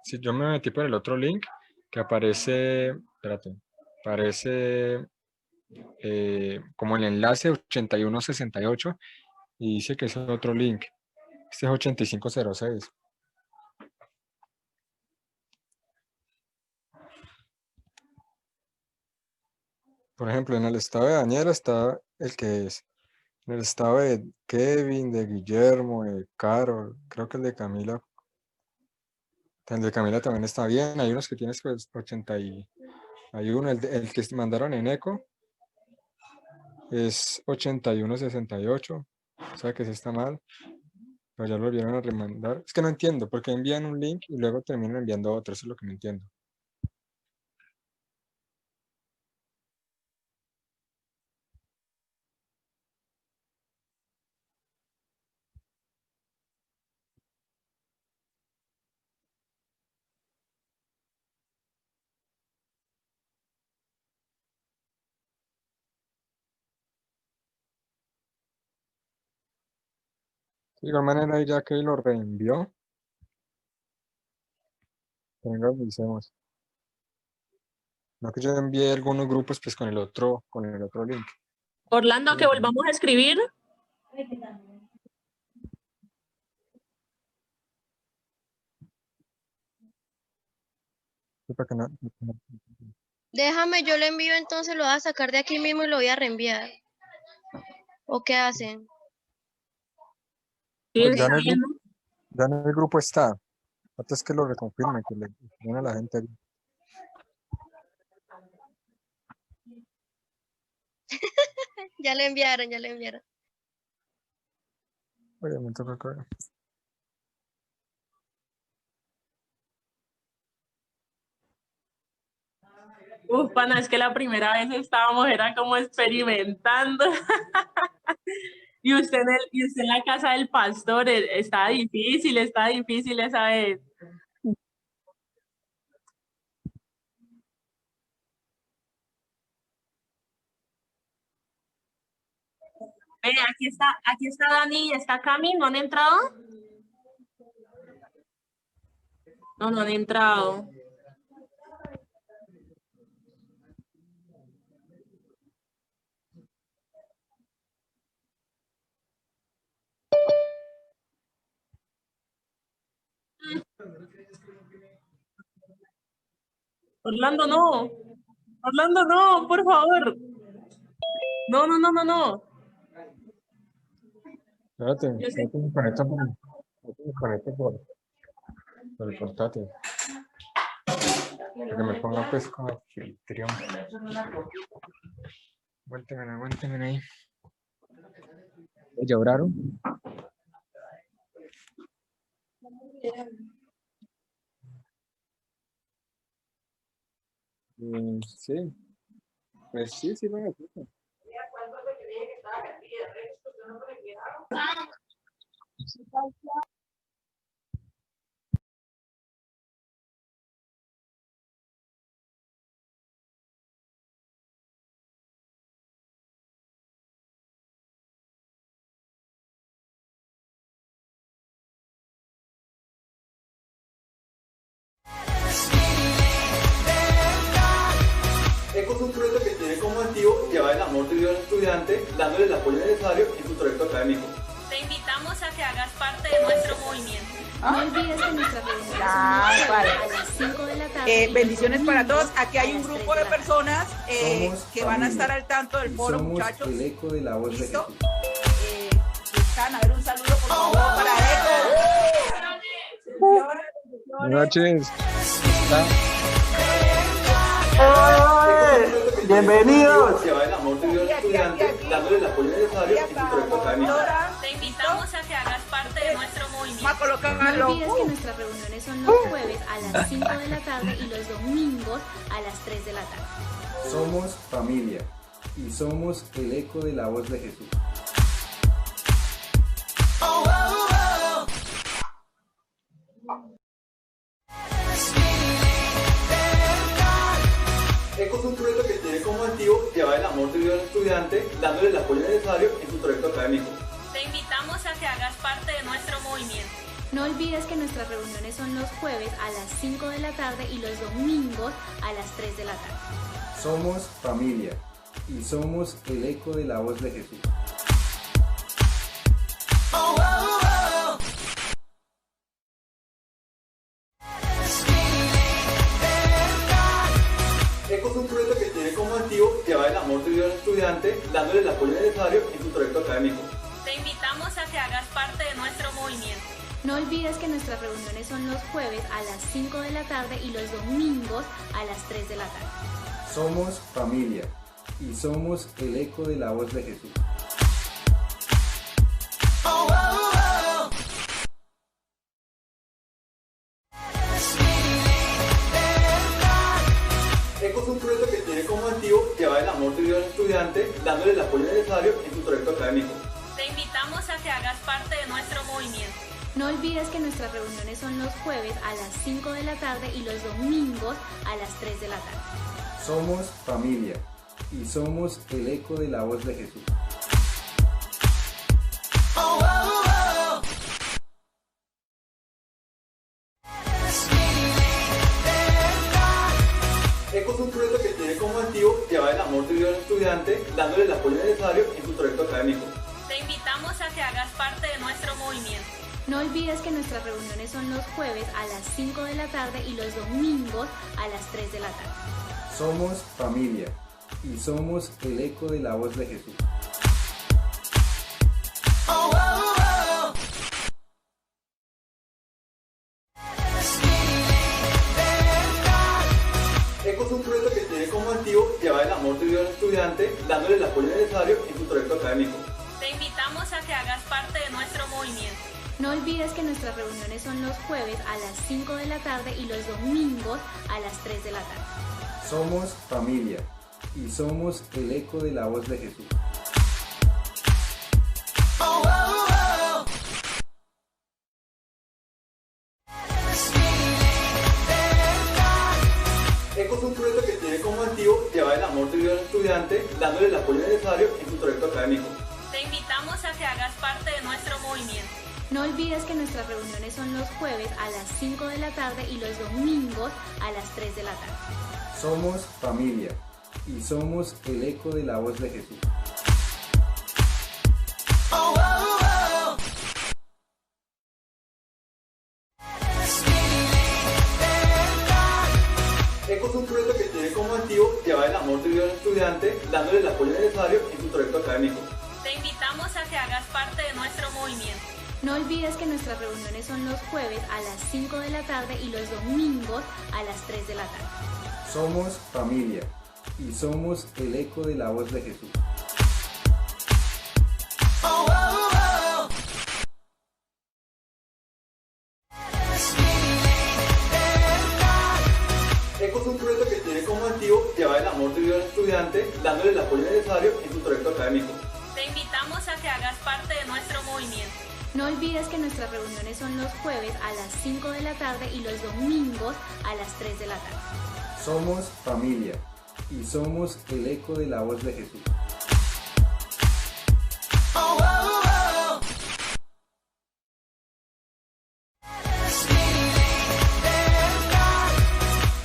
si yo me metí por el otro link, que aparece, espérate, aparece como el enlace 8168 y dice que es otro link. Este es 8506. Por ejemplo, en el estado de Daniela está el que es. En el estado de Kevin, de Guillermo, de Carol, creo que el de Camila. El de Camila también está bien. Hay unos que tienes pues 80 y hay uno, el que mandaron en eco es 8168. O sea que sí está mal. Pero ya lo volvieron a remandar. Es que no entiendo por qué envían un link y luego terminan enviando otro. Eso es lo que no entiendo. De igual manera, ya que lo reenvió, venga, revisemos. No que yo envié algunos grupos pues con el otro link. Orlando, que volvamos a escribir. Déjame, yo le envío entonces, lo voy a sacar de aquí mismo y lo voy a reenviar. ¿O qué hacen? Sí, Pues ya en el grupo está. Antes que lo reconfirme, que le digan a la gente. Ya le enviaron, ya le enviaron. Oye, me toca acá. Uf, pana, es que la primera vez estábamos, era como experimentando. Y usted en la casa del pastor, está difícil esa vez. Aquí está Dani, está Cami, ¿no han entrado? No, no han entrado. Orlando, no. Orlando, no, por favor. No. Espérate, me conecto por el portátil. Para que me ponga pues como anfitrión. Aguántenme ahí. ¿Lloraron? Sí. Pues sí, me gusta. ECO es un proyecto que tiene como objetivo llevar el amor de Dios al estudiante, dándole el apoyo necesario en su proyecto académico. Te invitamos a que hagas parte de nuestro movimiento. No olvides que nuestra reunión a las 5 de la tarde. Bendiciones para todos. Aquí hay un grupo de personas que van a estar al tanto del foro, muchachos. El eco de la voz de Jesús. A ver, un saludo por favor para ECO. Buenas noches. Bienvenidos. Llevar el amor de Dios al estudiante, dándole el apoyo necesario en su proyecto académico. Te invitamos a que hagas parte de nuestro movimiento. No olvides que nuestras reuniones son los jueves a las 5 de la tarde y los domingos a las 3 de la tarde. Somos familia y somos el eco de la voz de Jesús. ECO es un proyecto que tiene como objetivo llevar el amor de Dios al estudiante, dándole el apoyo necesario en su proyecto académico. Te invitamos a que hagas parte de nuestro movimiento. No olvides que nuestras reuniones son los jueves a las 5 de la tarde y los domingos a las 3 de la tarde. Somos familia y somos el eco de la voz de Jesús. ECO es un proyecto que tiene como objetivo llevar el amor de Dios al estudiante, dándole el apoyo necesario en su proyecto académico. Te invitamos a que hagas parte de nuestro movimiento. No olvides que nuestras reuniones son los jueves a las 5 de la tarde y los domingos a las 3 de la tarde. Somos familia y somos el eco de la voz de Jesús. ECO es un proyecto que tiene como objetivo llevar el amor de Dios al estudiante, dándole el apoyo necesario en su proyecto académico. Te invitamos a que hagas parte de nuestro movimiento. No olvides que nuestras reuniones son los jueves a las 5 de la tarde y los domingos a las 3 de la tarde. Somos familia y somos el eco de la voz de Jesús. ECO es un proyecto que tiene como objetivo llevar el amor de Dios al estudiante, dándole el apoyo necesario en su proyecto académico. Te invitamos a que hagas parte de nuestro movimiento. No olvides que nuestras reuniones son los jueves a las 5 de la tarde y los domingos a las 3 de la tarde. Somos familia y somos el eco de la voz de Jesús. ECO es un proyecto que tiene como objetivo llevar el amor de Dios al estudiante, dándole el apoyo necesario en su proyecto académico. Te invitamos a que hagas parte de nuestro movimiento. No olvides que nuestras reuniones son los jueves a las 5 de la tarde y los domingos a las 3 de la tarde. Somos familia y somos el eco de la voz de Jesús. ECO es un proyecto que tiene como objetivo llevar el amor de Dios al estudiante, dándole el apoyo necesario en su proyecto académico. Te invitamos a que hagas parte de nuestro movimiento. No olvides que nuestras reuniones son los jueves a las 5 de la tarde y los domingos a las 3 de la tarde. Somos familia y somos el eco de la voz de Jesús. ECO es un proyecto que tiene como objetivo llevar el amor de Dios al estudiante, dándole el apoyo necesario en su proyecto académico. Te invitamos a que hagas parte de nuestro movimiento. No olvides que nuestras reuniones son los jueves a las 5 de la tarde y los domingos a las 3 de la tarde. Somos familia y somos el eco de la voz de Jesús. ECO es un proyecto que tiene como objetivo llevar el amor de Dios al estudiante, dándole el apoyo necesario en su proyecto académico. Te invitamos a que hagas parte de nuestro movimiento. No olvides que nuestras reuniones son los jueves a las 5 de la tarde y los domingos a las 3 de la tarde. Somos familia y somos el eco de la voz de Jesús.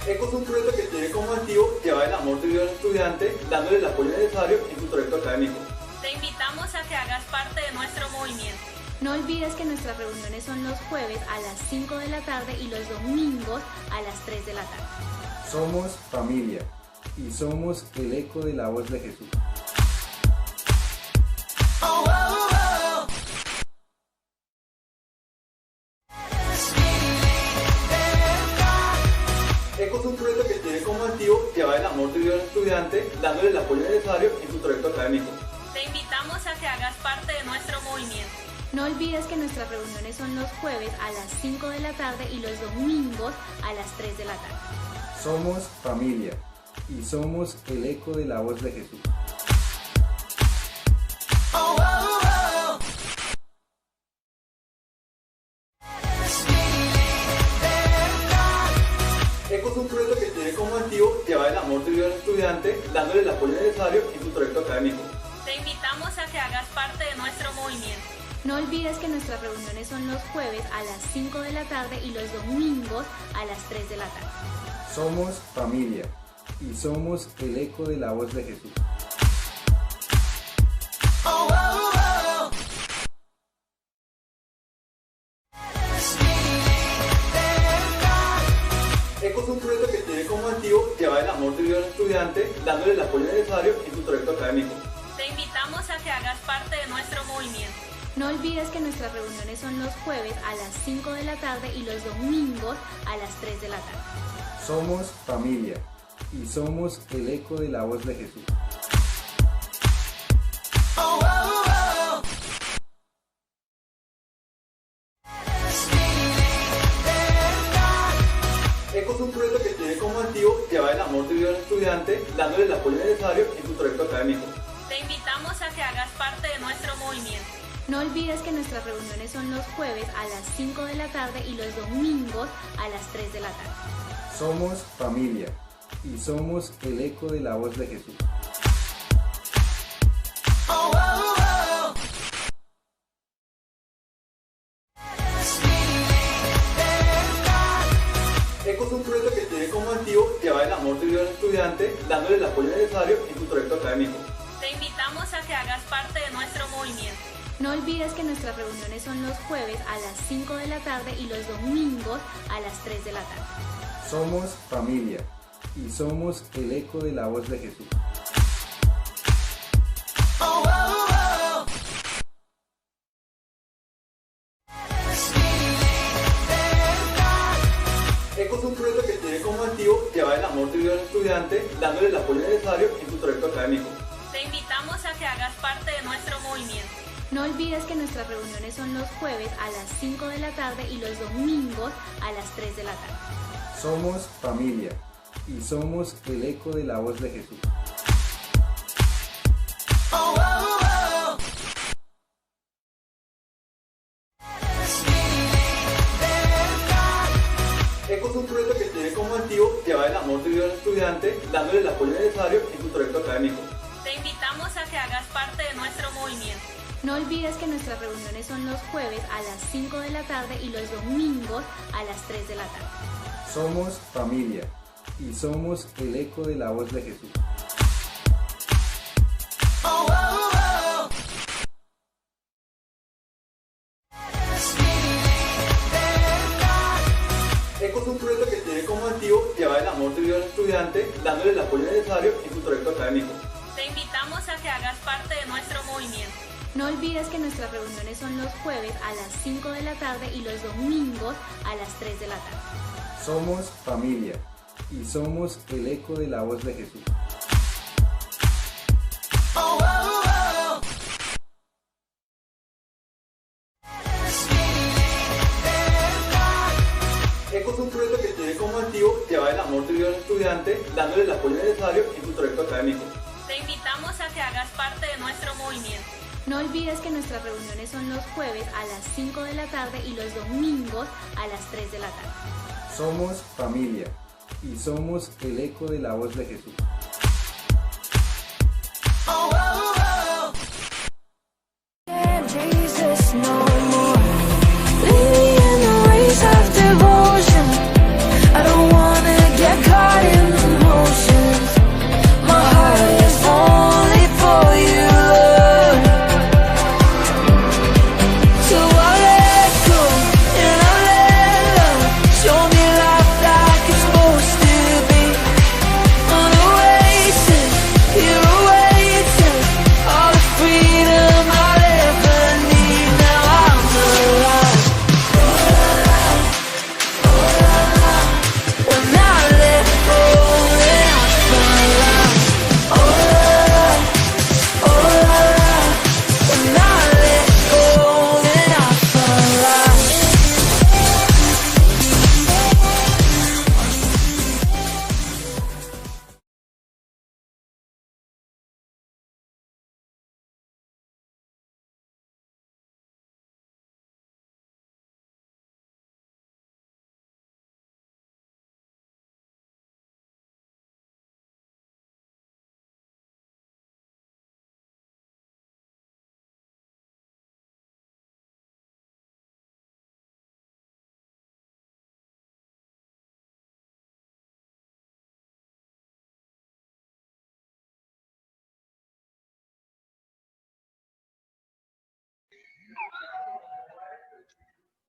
ECO es un proyecto que tiene como objetivo llevar el amor de Dios al estudiante, dándole el apoyo necesario en su proyecto académico. Te invitamos a que hagas parte de nuestro movimiento. No olvides que nuestras reuniones son los jueves a las 5 de la tarde y los domingos a las 3 de la tarde. Somos familia y somos el eco de la voz de Jesús. ECO es un proyecto que tiene como objetivo llevar el amor de Dios al estudiante, dándole el apoyo necesario en su proyecto académico. Te invitamos a que hagas parte de nuestro movimiento. No olvides que nuestras reuniones son los jueves a las 5 de la tarde y los domingos a las 3 de la tarde. Somos familia y somos el eco de la voz de Jesús. ECO es un proyecto que tiene como objetivo llevar el amor de Dios al estudiante, dándole el apoyo necesario en su proyecto académico. Te invitamos a que hagas parte de nuestro movimiento. No olvides que nuestras reuniones son los jueves a las 5 de la tarde y los domingos a las 3 de la tarde. Somos familia y somos el eco de la voz de Jesús. ECO es un proyecto que tiene como objetivo llevar el amor de Dios al estudiante, dándole el apoyo necesario en su proyecto académico. Te invitamos a que hagas parte de nuestro movimiento. No olvides que nuestras reuniones son los jueves a las 5 de la tarde y los domingos a las 3 de la tarde. Somos familia y somos el eco de la voz de Jesús. ECO es un proyecto que tiene como objetivo llevar el amor de Dios al estudiante, dándole el apoyo necesario en su proyecto académico. Te invitamos a que hagas parte de nuestro movimiento. No olvides que nuestras reuniones son los jueves a las 5 de la tarde y los domingos a las 3 de la tarde. Somos familia y somos el eco de la voz de Jesús. ECO es un proyecto que tiene como objetivo llevar el amor de Dios al estudiante, dándole el apoyo necesario en su proyecto académico. Te invitamos a que hagas parte de nuestro movimiento. No olvides que nuestras reuniones son los jueves a las 5 de la tarde y los domingos a las 3 de la tarde. Somos familia y somos el eco de la voz de Jesús. ECO es un proyecto que tiene como objetivo llevar el amor de Dios al estudiante, dándole el apoyo necesario en su proyecto académico. Te invitamos a que hagas parte de nuestro movimiento. No olvides que nuestras reuniones son los jueves a las 5 de la tarde y los domingos a las 3 de la tarde. Somos familia y somos el eco de la voz de Jesús. ECO es un proyecto que tiene como objetivo llevar el amor de Dios al estudiante, dándole el apoyo necesario en su proyecto académico. Te invitamos a que hagas parte de nuestro movimiento. No olvides que nuestras reuniones son los jueves a las 5 de la tarde y los domingos a las 3 de la tarde. Somos familia y somos el eco de la voz de Jesús. ECO es un proyecto que tiene como objetivo llevar el amor de Dios al estudiante, dándole el apoyo necesario en su proyecto académico. Te invitamos a que hagas parte de nuestro movimiento. No olvides que nuestras reuniones son los jueves a las 5 de la tarde y los domingos a las 3 de la tarde. Somos familia y somos el eco de la voz de Jesús. ECO es un proyecto que tiene como objetivo llevar el amor de Dios al estudiante, dándole el apoyo necesario en su proyecto académico. Te invitamos a que hagas parte de nuestro movimiento. No olvides que nuestras reuniones son los jueves a las 5 de la tarde y los domingos a las 3 de la tarde. Somos familia y somos el eco de la voz de Jesús. You're waiting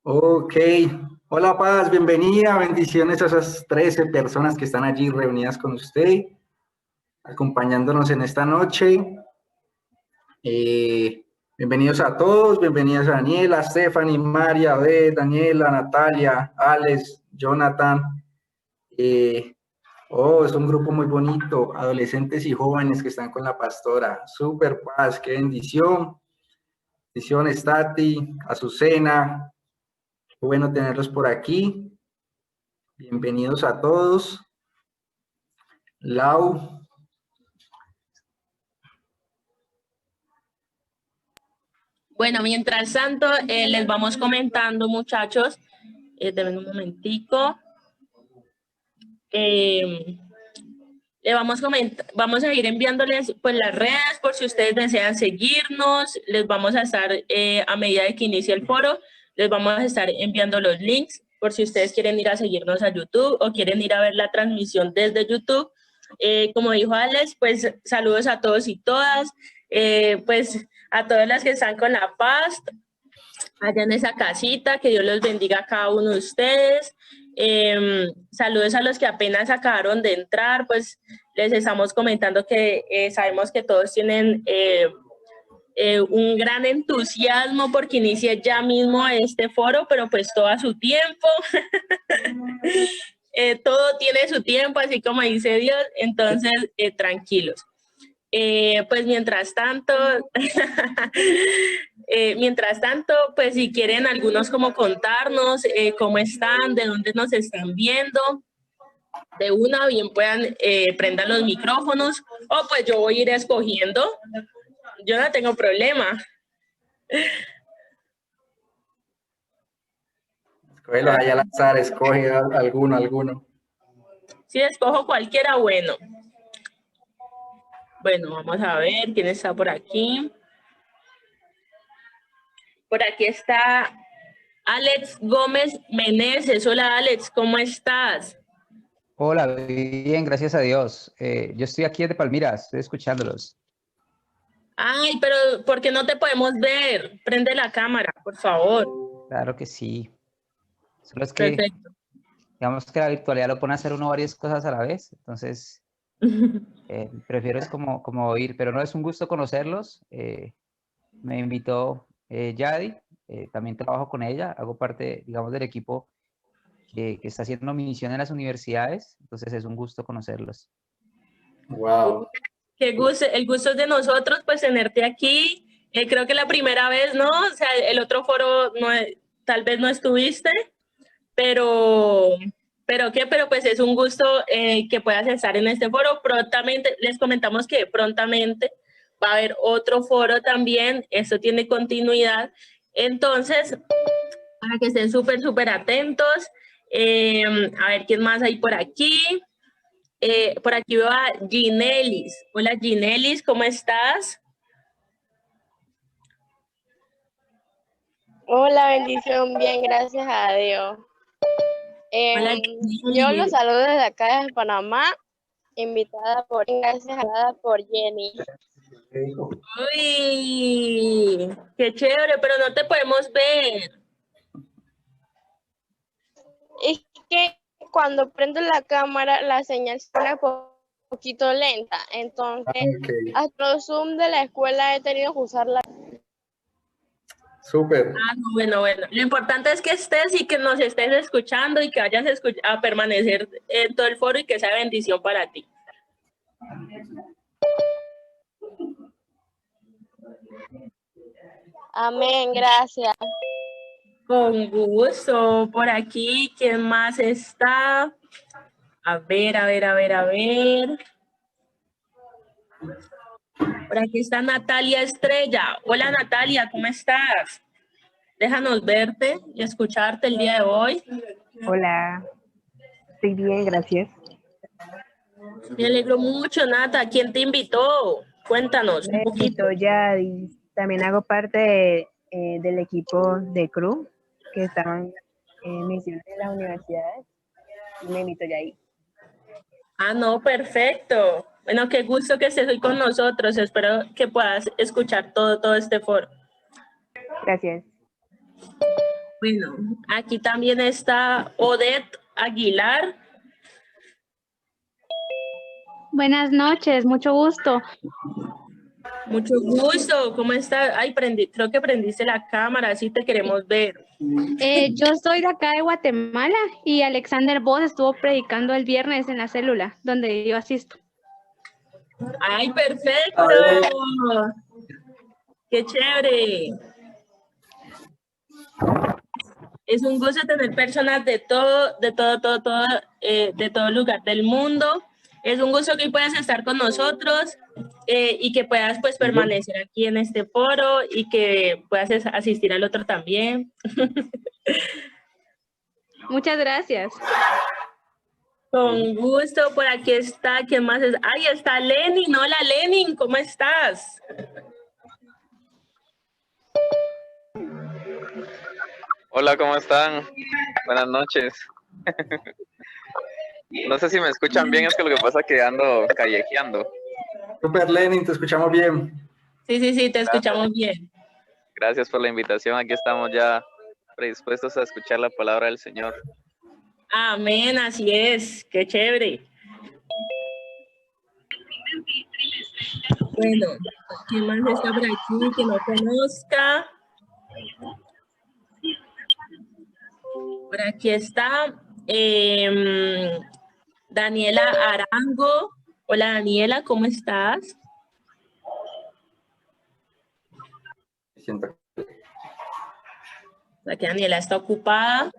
Ok. Hola Paz, bienvenida, bendiciones a esas 13 personas que están allí reunidas con usted, acompañándonos en esta noche. Bienvenidos a todos, bienvenidas a Daniela, Stephanie, María, Beth, Daniela, Natalia, Alex, Jonathan. Es un grupo muy bonito, adolescentes y jóvenes que están con la pastora. Super Paz, qué bendición. Bendiciones, Tati, Azucena. Qué bueno tenerlos por aquí. Bienvenidos a todos. Lau. Bueno, mientras tanto, les vamos comentando, muchachos. Denme un momentico. Vamos a ir enviándoles pues las redes por si ustedes desean seguirnos. Les vamos a estar, a medida de que inicie el foro, les vamos a estar enviando los links por si ustedes quieren ir a seguirnos a YouTube o quieren ir a ver la transmisión desde YouTube. Como dijo Alex, pues saludos a todos y todas, pues a todas las que están con la paz allá en esa casita, que Dios los bendiga a cada uno de ustedes. Saludos a los que apenas acabaron de entrar, pues les estamos comentando que sabemos que todos tienen un gran entusiasmo porque inicie ya mismo este foro, pero pues todo a su tiempo. Todo tiene su tiempo, así como dice Dios, entonces tranquilos. Pues mientras tanto, pues si quieren algunos como contarnos cómo están, de dónde nos están viendo, de una bien puedan prendan los micrófonos, o pues yo voy a ir escogiendo, yo no tengo problema. Escógelo ahí al azar, escoge alguno. Si escojo cualquiera, bueno. Bueno, vamos a ver quién está por aquí. Por aquí está Alex Gómez Meneses. Hola Alex, ¿cómo estás? Hola, bien, gracias a Dios. Yo estoy aquí de Palmira, estoy escuchándolos. Ay, pero ¿por qué no te podemos ver? Prende la cámara, por favor. Claro que sí. Solo es que, Perfecto. digamos que la virtualidad lo pone a hacer uno varias cosas a la vez, entonces prefiero es como oír, pero no, es un gusto conocerlos. Me invitó Yadi, también trabajo con ella, hago parte, digamos, del equipo que está haciendo mi misión en las universidades, entonces es un gusto conocerlos. Wow. Qué gusto, el gusto es de nosotros, pues tenerte aquí. Creo que la primera vez, ¿no? O sea, el otro foro no, tal vez no estuviste, pero pues es un gusto que puedas estar en este foro. Prontamente, les comentamos que prontamente va a haber otro foro también, esto tiene continuidad. Entonces, para que estén súper atentos. A ver, ¿quién más hay por aquí? Por aquí veo a Ginelis. Hola Ginelis, ¿cómo estás? Hola, bendición, bien, gracias a Dios. Hola, Yo los saludo desde acá, desde Panamá, invitada por Jenny. Uy, qué chévere, pero no te podemos ver. Es que cuando prendo la cámara, la señal se pone un poquito lenta, entonces hasta los Zoom de la escuela he tenido que usarla. Súper. Ah, no, bueno. Lo importante es que estés y que nos estés escuchando y que vayas a permanecer en todo el foro y que sea bendición para ti. Amén, gracias. Con gusto. Por aquí, ¿quién más está? A ver. Por aquí está Natalia Estrella. Hola Natalia, ¿cómo estás? Déjanos verte y escucharte el día de hoy. Hola, estoy bien, gracias. Me alegro mucho, Nata. ¿Quién te invitó? Cuéntanos un poquito. Ya, y también hago parte del equipo de CRU que estaban en misiones en las universidades. Y me invitó ya ahí. Ah, no, perfecto. Bueno, qué gusto que estés hoy con nosotros. Espero que puedas escuchar todo este foro. Gracias. Bueno, aquí también está Odette Aguilar. Buenas noches, mucho gusto. Mucho gusto, ¿cómo estás? Ay, creo que prendiste la cámara, así te queremos ver. Yo soy de acá de Guatemala y Alexander Voss estuvo predicando el viernes en la célula donde yo asisto. ¡Ay, perfecto! ¡Qué chévere! Es un gusto tener personas de todo lugar del mundo. Es un gusto que puedas estar con nosotros y que puedas pues permanecer aquí en este foro y que puedas asistir al otro también. Muchas gracias. Con gusto, por aquí está, ¿quién más es? ¡Ay, está Lenin! Hola, Lenin, ¿cómo estás? Hola, ¿cómo están? Buenas noches. No sé si me escuchan bien, es que lo que pasa es que ando callejeando. Super Lenin, te escuchamos bien. Sí, te escuchamos bien. Gracias por la invitación, aquí estamos ya predispuestos a escuchar la palabra del Señor. Amén, así es, qué chévere. Bueno, ¿quién más está por aquí que no conozca? Por aquí está Daniela Arango. Hola Daniela, ¿cómo estás? Aquí Daniela está ocupada.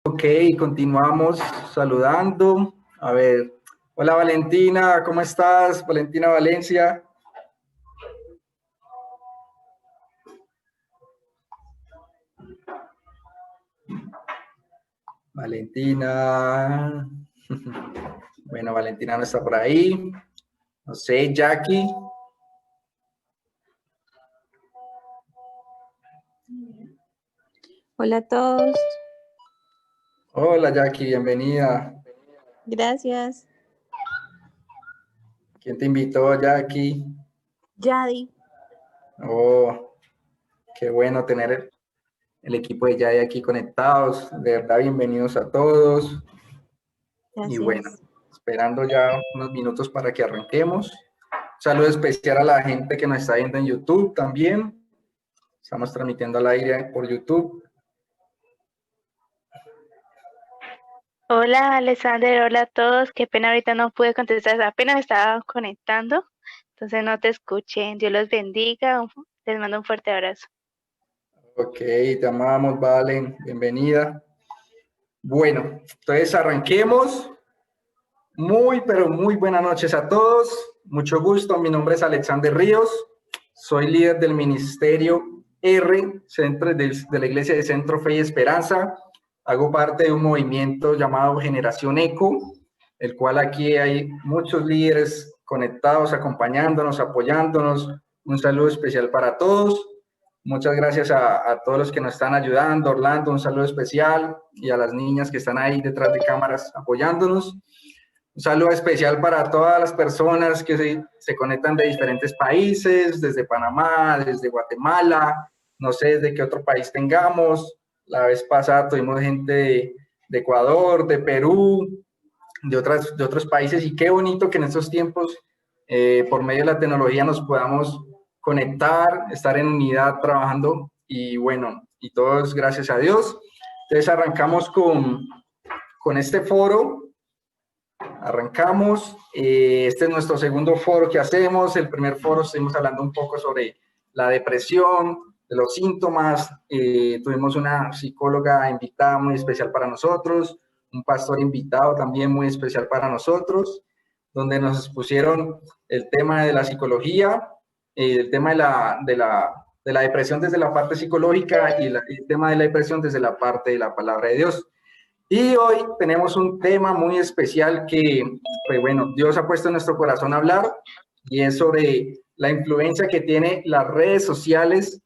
Ok, continuamos saludando. A ver, hola Valentina, ¿cómo estás? Valentina Valencia. Valentina. Bueno, Valentina no está por ahí. No sé, Jackie. Hola a todos. Hola Jackie, bienvenida. Gracias. ¿Quién te invitó, Jackie? Yadi. Oh, qué bueno tener el equipo de Yadi aquí conectados. De verdad, bienvenidos a todos. Gracias. Y bueno, esperando ya unos minutos para que arranquemos. Un saludo especial a la gente que nos está viendo en YouTube también. Estamos transmitiendo al aire por YouTube. Hola Alexander, hola a todos. Qué pena ahorita no pude contestar, apenas me estaba conectando, entonces no te escuché. Dios los bendiga, les mando un fuerte abrazo. Ok, te amamos, Valen, bienvenida. Bueno, entonces arranquemos. Pero muy buenas noches a todos. Mucho gusto, mi nombre es Alexander Ríos. Soy líder del Ministerio R, centro de la Iglesia de Centro Fe y Esperanza. Hago parte de un movimiento llamado Generación Eco, el cual aquí hay muchos líderes conectados, acompañándonos, apoyándonos. Un saludo especial para todos. Muchas gracias a todos los que nos están ayudando. Orlando, un saludo especial. Y a las niñas que están ahí detrás de cámaras apoyándonos. Un saludo especial para todas las personas que se conectan de diferentes países, desde Panamá, desde Guatemala, no sé desde qué otro país tengamos. La vez pasada tuvimos gente de Ecuador, de Perú, de otros países, y qué bonito que en estos tiempos, por medio de la tecnología, nos podamos conectar, estar en unidad trabajando, y bueno, y todos gracias a Dios. Entonces arrancamos con este foro. Arrancamos. Este es nuestro segundo foro que hacemos. El primer foro estuvimos hablando un poco sobre la depresión, de los síntomas. Tuvimos una psicóloga invitada muy especial para nosotros, un pastor invitado también muy especial para nosotros, donde nos expusieron el tema de la psicología, el tema de la depresión desde la parte psicológica y el tema de la depresión desde la parte de la palabra de Dios. Y hoy tenemos un tema muy especial que, pues bueno, Dios ha puesto en nuestro corazón a hablar, y es sobre la influencia que tienen las redes sociales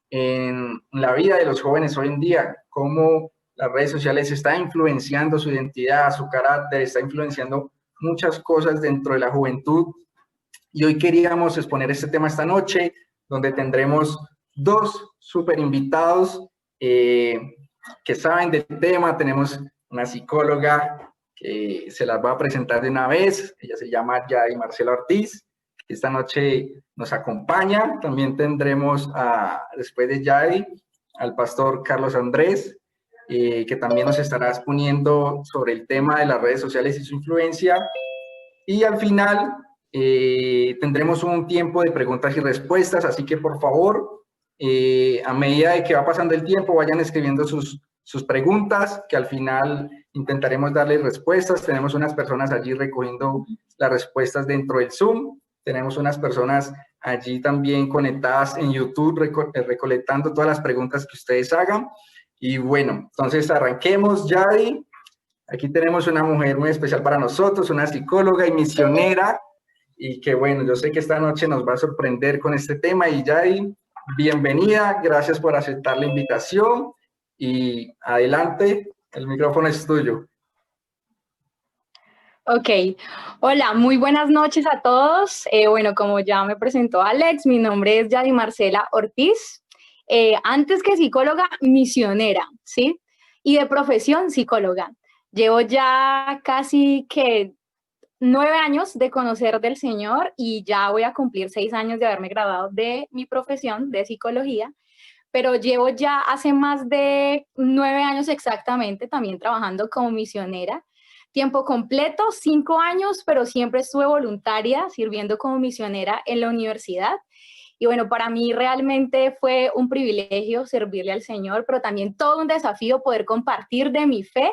en la vida de los jóvenes hoy en día, cómo las redes sociales están influenciando su identidad, su carácter, está influenciando muchas cosas dentro de la juventud. Y hoy queríamos exponer este tema esta noche, donde tendremos dos súper invitados que saben del tema. Tenemos una psicóloga que se las va a presentar de una vez. Ella se llama Yadi Marcela Ortiz, que esta noche nos acompaña. También tendremos, después de Yadi, al pastor Carlos Andrés, que también nos estará exponiendo sobre el tema de las redes sociales y su influencia. Y al final tendremos un tiempo de preguntas y respuestas, así que por favor, a medida de que va pasando el tiempo, vayan escribiendo sus preguntas, que al final intentaremos darles respuestas. Tenemos unas personas allí recogiendo las respuestas dentro del Zoom. Tenemos unas personas allí también conectadas en YouTube, recolectando todas las preguntas que ustedes hagan. Y bueno, entonces arranquemos, Yadi. Aquí tenemos una mujer muy especial para nosotros, una psicóloga y misionera, y que bueno, yo sé que esta noche nos va a sorprender con este tema. Y Yadi, bienvenida, gracias por aceptar la invitación, y adelante, el micrófono es tuyo. Ok, hola, muy buenas noches a todos. Bueno, como ya me presentó Alex, mi nombre es Yadi Marcela Ortiz. Antes que psicóloga, misionera, ¿sí? Y de profesión, psicóloga. Llevo ya casi que 9 años de conocer del Señor, y ya voy a cumplir 6 años de haberme graduado de mi profesión de psicología. Pero llevo ya hace más de 9 años exactamente también trabajando como misionera. Tiempo completo, 5 años, pero siempre estuve voluntaria sirviendo como misionera en la universidad. Y bueno, para mí realmente fue un privilegio servirle al Señor, pero también todo un desafío poder compartir de mi fe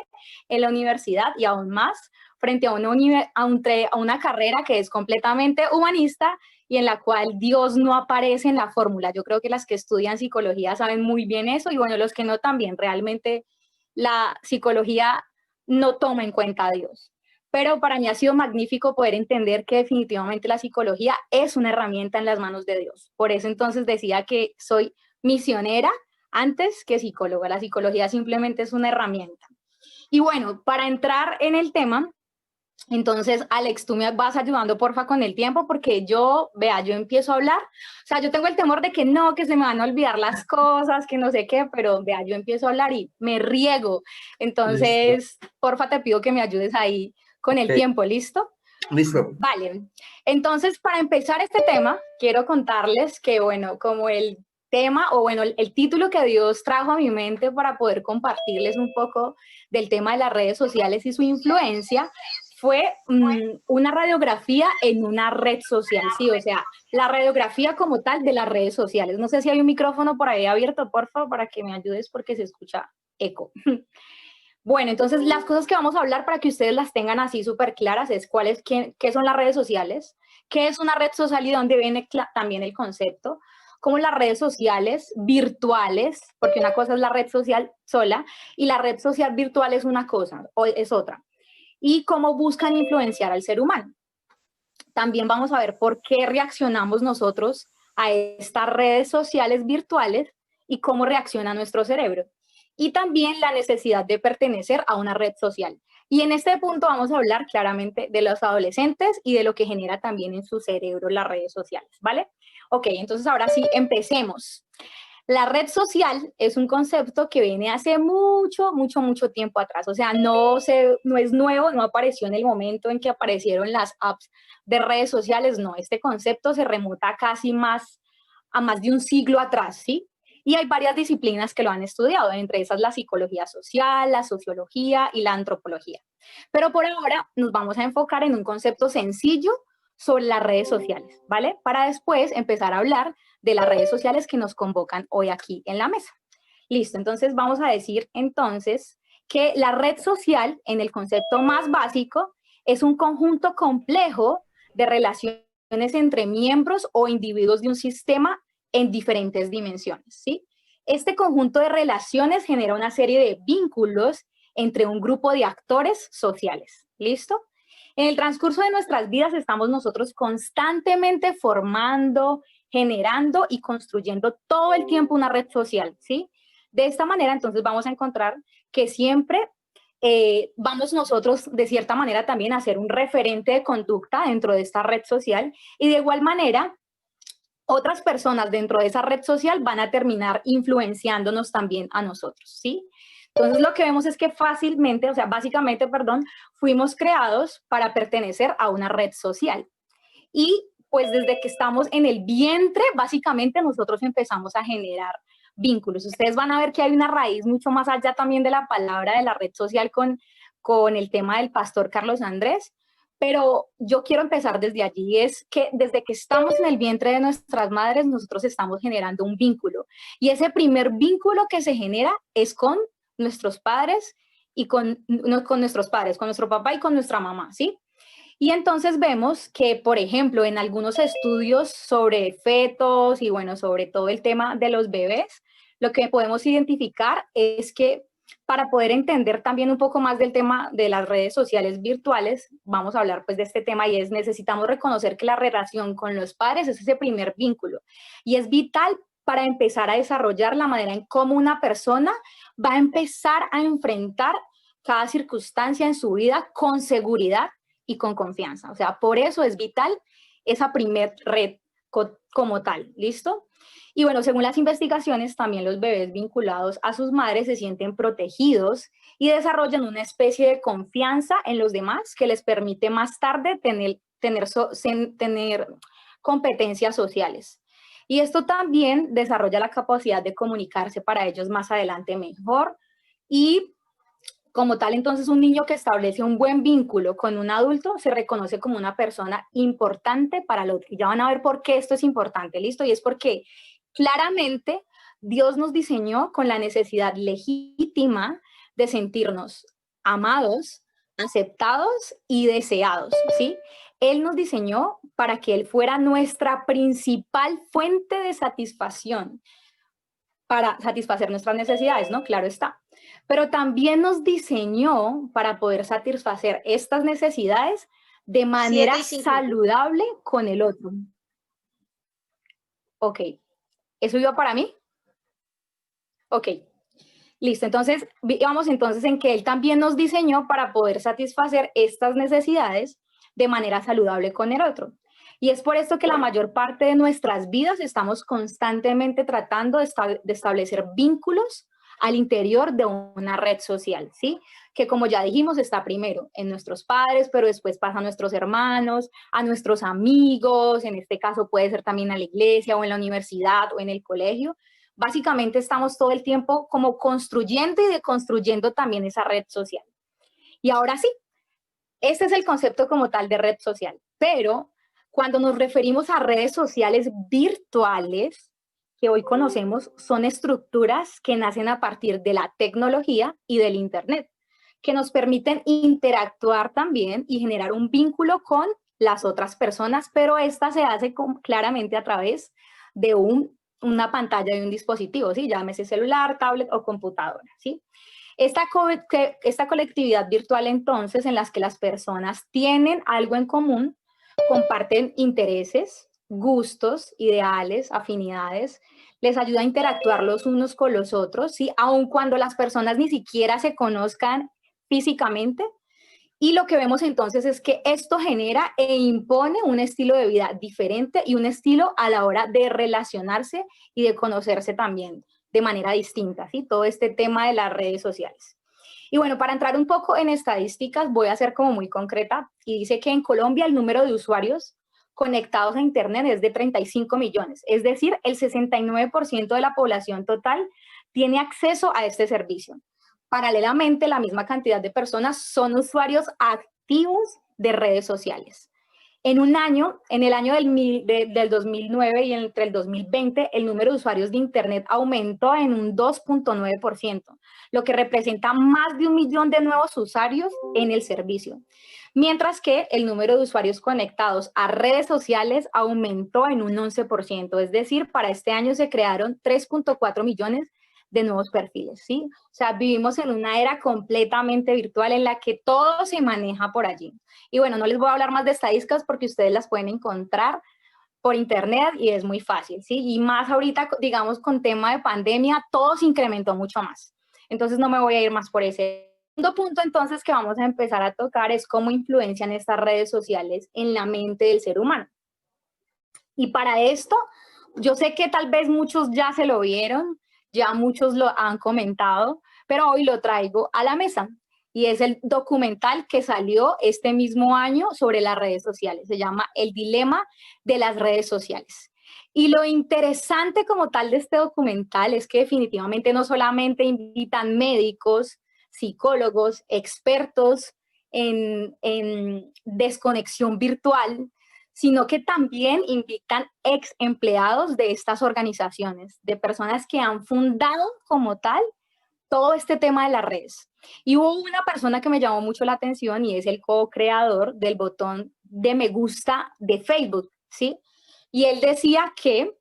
en la universidad, y aún más frente a una carrera que es completamente humanista y en la cual Dios no aparece en la fórmula. Yo creo que las que estudian psicología saben muy bien eso, y bueno, los que no también. Realmente la psicología no toma en cuenta a Dios. Pero para mí ha sido magnífico poder entender que definitivamente la psicología es una herramienta en las manos de Dios. Por eso entonces decía que soy misionera antes que psicóloga. La psicología simplemente es una herramienta. Y bueno, para entrar en el tema, entonces, Alex, tú me vas ayudando, porfa, con el tiempo, porque yo empiezo a hablar. O sea, yo tengo el temor de que no, que se me van a olvidar las cosas, que no sé qué, pero yo empiezo a hablar y me riego. Entonces, porfa, te pido que me ayudes ahí con el tiempo, ¿listo? Listo. Vale. Entonces, para empezar este tema, quiero contarles que, bueno, como el tema, o bueno, el título que Dios trajo a mi mente para poder compartirles un poco del tema de las redes sociales y su influencia, fue una radiografía en una red social, sí, o sea, la radiografía como tal de las redes sociales. No sé si hay un micrófono por ahí abierto, por favor, para que me ayudes porque se escucha eco. Bueno, entonces las cosas que vamos a hablar para que ustedes las tengan así súper claras es qué son las redes sociales, qué es una red social y dónde viene también el concepto, cómo las redes sociales virtuales, porque una cosa es la red social sola y la red social virtual es una cosa o es otra, y cómo buscan influenciar al ser humano. También vamos a ver por qué reaccionamos nosotros a estas redes sociales virtuales y cómo reacciona nuestro cerebro. Y también la necesidad de pertenecer a una red social. Y en este punto vamos a hablar claramente de los adolescentes y de lo que genera también en su cerebro las redes sociales, ¿vale? Ok, entonces ahora sí, empecemos. La red social es un concepto que viene hace mucho tiempo atrás. O sea, no es nuevo, no apareció en el momento en que aparecieron las apps de redes sociales, no. Este concepto se remonta casi a más de un siglo atrás, ¿sí? Y hay varias disciplinas que lo han estudiado, entre esas la psicología social, la sociología y la antropología. Pero por ahora nos vamos a enfocar en un concepto sencillo sobre las redes sociales, ¿vale? Para después empezar a hablar de las redes sociales que nos convocan hoy aquí en la mesa. Listo, entonces vamos a decir entonces que la red social, en el concepto más básico, es un conjunto complejo de relaciones entre miembros o individuos de un sistema en diferentes dimensiones, ¿sí? Este conjunto de relaciones genera una serie de vínculos entre un grupo de actores sociales, ¿listo? En el transcurso de nuestras vidas estamos nosotros constantemente formando, generando y construyendo todo el tiempo una red social, ¿sí? De esta manera, entonces, vamos a encontrar que siempre vamos nosotros, de cierta manera, también a ser un referente de conducta dentro de esta red social y de igual manera, otras personas dentro de esa red social van a terminar influenciándonos también a nosotros, ¿sí? Entonces, lo que vemos es que fácilmente, o sea, básicamente, perdón, fuimos creados para pertenecer a una red social. Y pues desde que estamos en el vientre, básicamente nosotros empezamos a generar vínculos. Ustedes van a ver que hay una raíz mucho más allá también de la palabra de la red social con el tema del pastor Carlos Andrés, pero yo quiero empezar desde allí, es que desde que estamos en el vientre de nuestras madres, nosotros estamos generando un vínculo. Y ese primer vínculo que se genera es con nuestros padres y con nuestros padres, con nuestro papá y con nuestra mamá, ¿sí? Y entonces vemos que, por ejemplo, en algunos estudios sobre fetos y bueno, sobre todo el tema de los bebés, lo que podemos identificar es que para poder entender también un poco más del tema de las redes sociales virtuales, vamos a hablar pues de este tema y necesitamos reconocer que la relación con los padres es ese primer vínculo y es vital para empezar a desarrollar la manera en cómo una persona va a empezar a enfrentar cada circunstancia en su vida con seguridad y con confianza. O sea, por eso es vital esa primer red como tal, ¿listo? Y bueno, según las investigaciones, también los bebés vinculados a sus madres se sienten protegidos y desarrollan una especie de confianza en los demás que les permite más tarde tener competencias sociales. Y esto también desarrolla la capacidad de comunicarse para ellos más adelante mejor. Y como tal, entonces, un niño que establece un buen vínculo con un adulto se reconoce como una persona importante para el otro. Y ya van a ver por qué esto es importante, ¿listo? Y es porque claramente Dios nos diseñó con la necesidad legítima de sentirnos amados, aceptados y deseados, ¿sí? Él nos diseñó para que Él fuera nuestra principal fuente de satisfacción, para satisfacer nuestras necesidades, ¿no? Claro está. Pero también nos diseñó para poder satisfacer estas necesidades de manera saludable con el otro. Ok. ¿Eso iba para mí? Ok. Listo. Entonces, vamos entonces en que Él también nos diseñó para poder satisfacer estas necesidades de manera saludable con el otro. Y es por esto que la mayor parte de nuestras vidas estamos constantemente tratando de establecer vínculos al interior de una red social, ¿sí? Que como ya dijimos, está primero en nuestros padres, pero después pasa a nuestros hermanos, a nuestros amigos, en este caso puede ser también a la iglesia o en la universidad o en el colegio. Básicamente estamos todo el tiempo como construyendo y deconstruyendo también esa red social. Y ahora sí, este es el concepto como tal de red social, pero cuando nos referimos a redes sociales virtuales, que hoy conocemos, son estructuras que nacen a partir de la tecnología y del Internet, que nos permiten interactuar también y generar un vínculo con las otras personas, pero esta se hace claramente a través de una pantalla de un dispositivo, ¿sí? Llámese celular, tablet o computadora, ¿sí? Esta colectividad virtual, entonces, en las que las personas tienen algo en común, comparten intereses, gustos, ideales, afinidades, les ayuda a interactuar los unos con los otros, ¿sí? Aun cuando las personas ni siquiera se conozcan físicamente. Y lo que vemos entonces es que esto genera e impone un estilo de vida diferente y un estilo a la hora de relacionarse y de conocerse también de manera distinta, ¿sí? Todo este tema de las redes sociales. Y bueno, para entrar un poco en estadísticas, voy a ser como muy concreta y dice que en Colombia el número de usuarios conectados a Internet es de 35 millones, es decir, el 69% de la población total tiene acceso a este servicio. Paralelamente, la misma cantidad de personas son usuarios activos de redes sociales. En un año, en el año del 2009 y entre el 2020, el número de usuarios de Internet aumentó en un 2.9%, lo que representa más de 1 millón de nuevos usuarios en el servicio. Mientras que el número de usuarios conectados a redes sociales aumentó en un 11%, es decir, para este año se crearon 3.4 millones de nuevos perfiles, ¿sí? O sea, vivimos en una era completamente virtual en la que todo se maneja por allí. Y bueno, no les voy a hablar más de estadísticas porque ustedes las pueden encontrar por internet y es muy fácil, ¿sí? Y más ahorita, digamos, con tema de pandemia, todo se incrementó mucho más. Entonces no me voy a ir más por ese. El segundo punto entonces que vamos a empezar a tocar es cómo influencian estas redes sociales en la mente del ser humano. Y para esto, yo sé que tal vez muchos ya se lo vieron, ya muchos lo han comentado, pero hoy lo traigo a la mesa. Y es el documental que salió este mismo año sobre las redes sociales. Se llama El dilema de las redes sociales. Y lo interesante como tal de este documental es que definitivamente no solamente invitan médicos, psicólogos, expertos en desconexión virtual, sino que también invitan ex empleados de estas organizaciones, de personas que han fundado como tal todo este tema de las redes. Y hubo una persona que me llamó mucho la atención y es el co-creador del botón de me gusta de Facebook, ¿sí? Y él decía que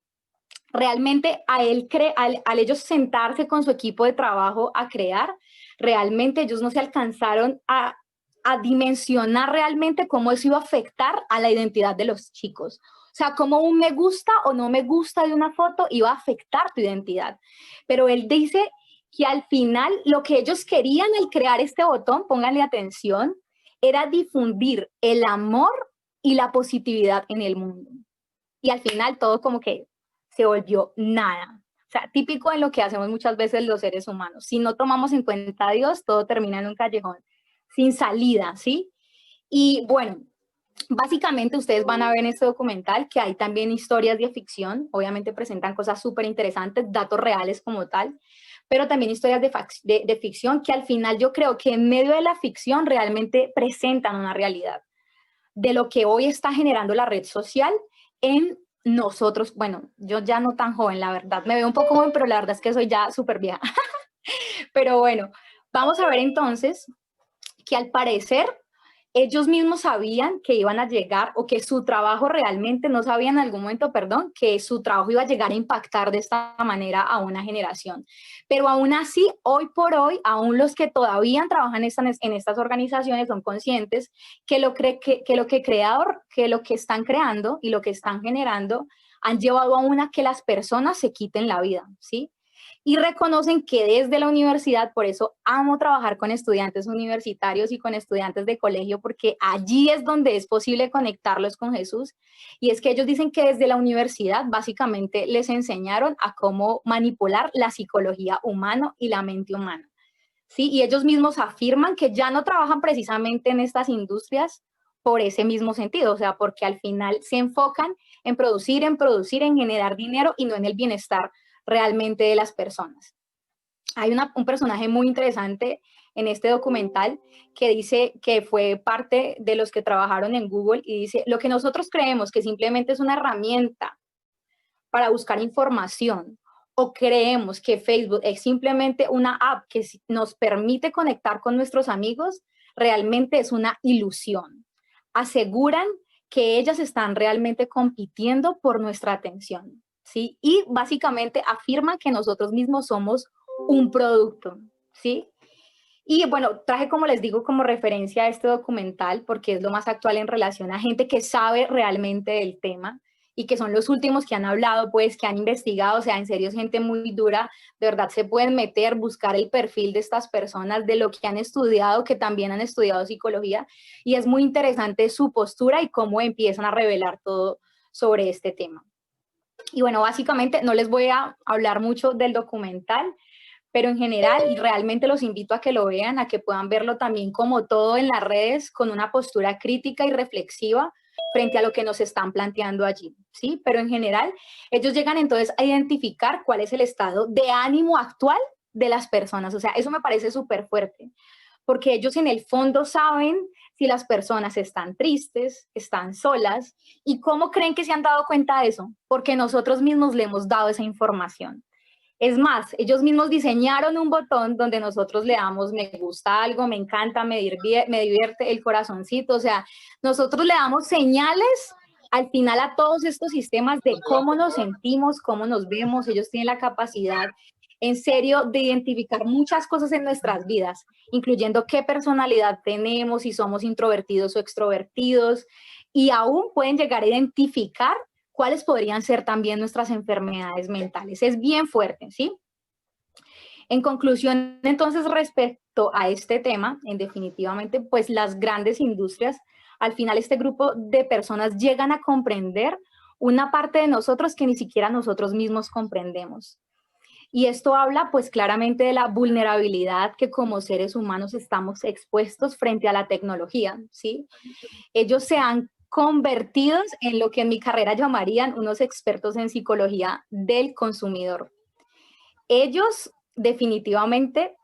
realmente al ellos sentarse con su equipo de trabajo a crear, realmente ellos no se alcanzaron a dimensionar realmente cómo eso iba a afectar a la identidad de los chicos. O sea, cómo un me gusta o no me gusta de una foto iba a afectar tu identidad. Pero él dice que al final lo que ellos querían al crear este botón, pónganle atención, era difundir el amor y la positividad en el mundo. Y al final todo como que se volvió nada. O sea, típico en lo que hacemos muchas veces los seres humanos. Si no tomamos en cuenta a Dios, todo termina en un callejón sin salida, ¿sí? Y bueno, básicamente ustedes van a ver en este documental que hay también historias de ficción, obviamente presentan cosas súper interesantes, datos reales como tal, pero también historias de ficción que al final yo creo que en medio de la ficción realmente presentan una realidad de lo que hoy está generando la red social en nosotros. Bueno, yo ya no tan joven, la verdad, me veo un poco joven, pero la verdad es que soy ya súper vieja. Pero bueno, vamos a ver entonces que al parecer ellos mismos sabían que iban a llegar o que su trabajo realmente, no sabían en algún momento, perdón, que su trabajo iba a llegar a impactar de esta manera a una generación. Pero aún así, hoy por hoy, aún los que todavía trabajan en estas organizaciones son conscientes que lo que están creando y lo que están generando han llevado a que las personas se quiten la vida, ¿sí? Y reconocen que desde la universidad, por eso amo trabajar con estudiantes universitarios y con estudiantes de colegio, porque allí es donde es posible conectarlos con Jesús. Y es que ellos dicen que desde la universidad básicamente les enseñaron a cómo manipular la psicología humana y la mente humana, ¿sí? Y ellos mismos afirman que ya no trabajan precisamente en estas industrias por ese mismo sentido, o sea, porque al final se enfocan en producir, en generar dinero y no en el bienestar realmente de las personas. Hay un personaje muy interesante en este documental que dice que fue parte de los que trabajaron en Google y dice, lo que nosotros creemos que simplemente es una herramienta para buscar información o creemos que Facebook es simplemente una app que nos permite conectar con nuestros amigos, realmente es una ilusión. Aseguran que ellas están realmente compitiendo por nuestra atención, ¿sí? Y básicamente afirman que nosotros mismos somos un producto, ¿sí? Y bueno, traje, como les digo, como referencia a este documental porque es lo más actual en relación a gente que sabe realmente del tema y que son los últimos que han hablado, pues, que han investigado, o sea, en serio es gente muy dura, de verdad se pueden meter, buscar el perfil de estas personas, de lo que han estudiado, que también han estudiado psicología, y es muy interesante su postura y cómo empiezan a revelar todo sobre este tema. Y bueno, básicamente no les voy a hablar mucho del documental, pero en general realmente los invito a que lo vean, a que puedan verlo también como todo en las redes, con una postura crítica y reflexiva frente a lo que nos están planteando allí, ¿sí? Pero en general ellos llegan entonces a identificar cuál es el estado de ánimo actual de las personas, o sea, eso me parece súper fuerte, porque ellos en el fondo saben si las personas están tristes, están solas, y cómo creen que se han dado cuenta de eso, porque nosotros mismos le hemos dado esa información. Es más, ellos mismos diseñaron un botón donde nosotros le damos me gusta algo, me encanta, me divierte, el corazoncito, o sea, nosotros le damos señales al final a todos estos sistemas de cómo nos sentimos, cómo nos vemos. Ellos tienen la capacidad, en serio, de identificar muchas cosas en nuestras vidas, incluyendo qué personalidad tenemos, si somos introvertidos o extrovertidos, y aún pueden llegar a identificar cuáles podrían ser también nuestras enfermedades mentales. Es bien fuerte, ¿sí? En conclusión, entonces, respecto a este tema, en definitivamente, pues las grandes industrias, al final este grupo de personas llegan a comprender una parte de nosotros que ni siquiera nosotros mismos comprendemos. Y esto habla pues claramente de la vulnerabilidad que como seres humanos estamos expuestos frente a la tecnología, ¿sí? Ellos se han convertido en lo que en mi carrera llamarían unos expertos en psicología del consumidor. Ellos definitivamente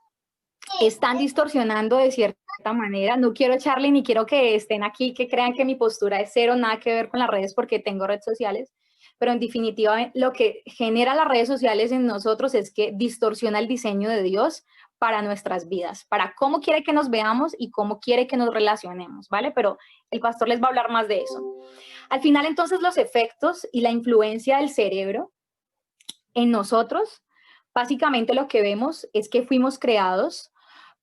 están distorsionando de cierta manera. No quiero echarle ni quiero que estén aquí, que crean que mi postura es cero, nada que ver con las redes porque tengo redes sociales, pero en definitiva lo que genera las redes sociales en nosotros es que distorsiona el diseño de Dios para nuestras vidas, para cómo quiere que nos veamos y cómo quiere que nos relacionemos, ¿vale? Pero el pastor les va a hablar más de eso. Al final, entonces, los efectos y la influencia del cerebro en nosotros, básicamente lo que vemos es que fuimos creados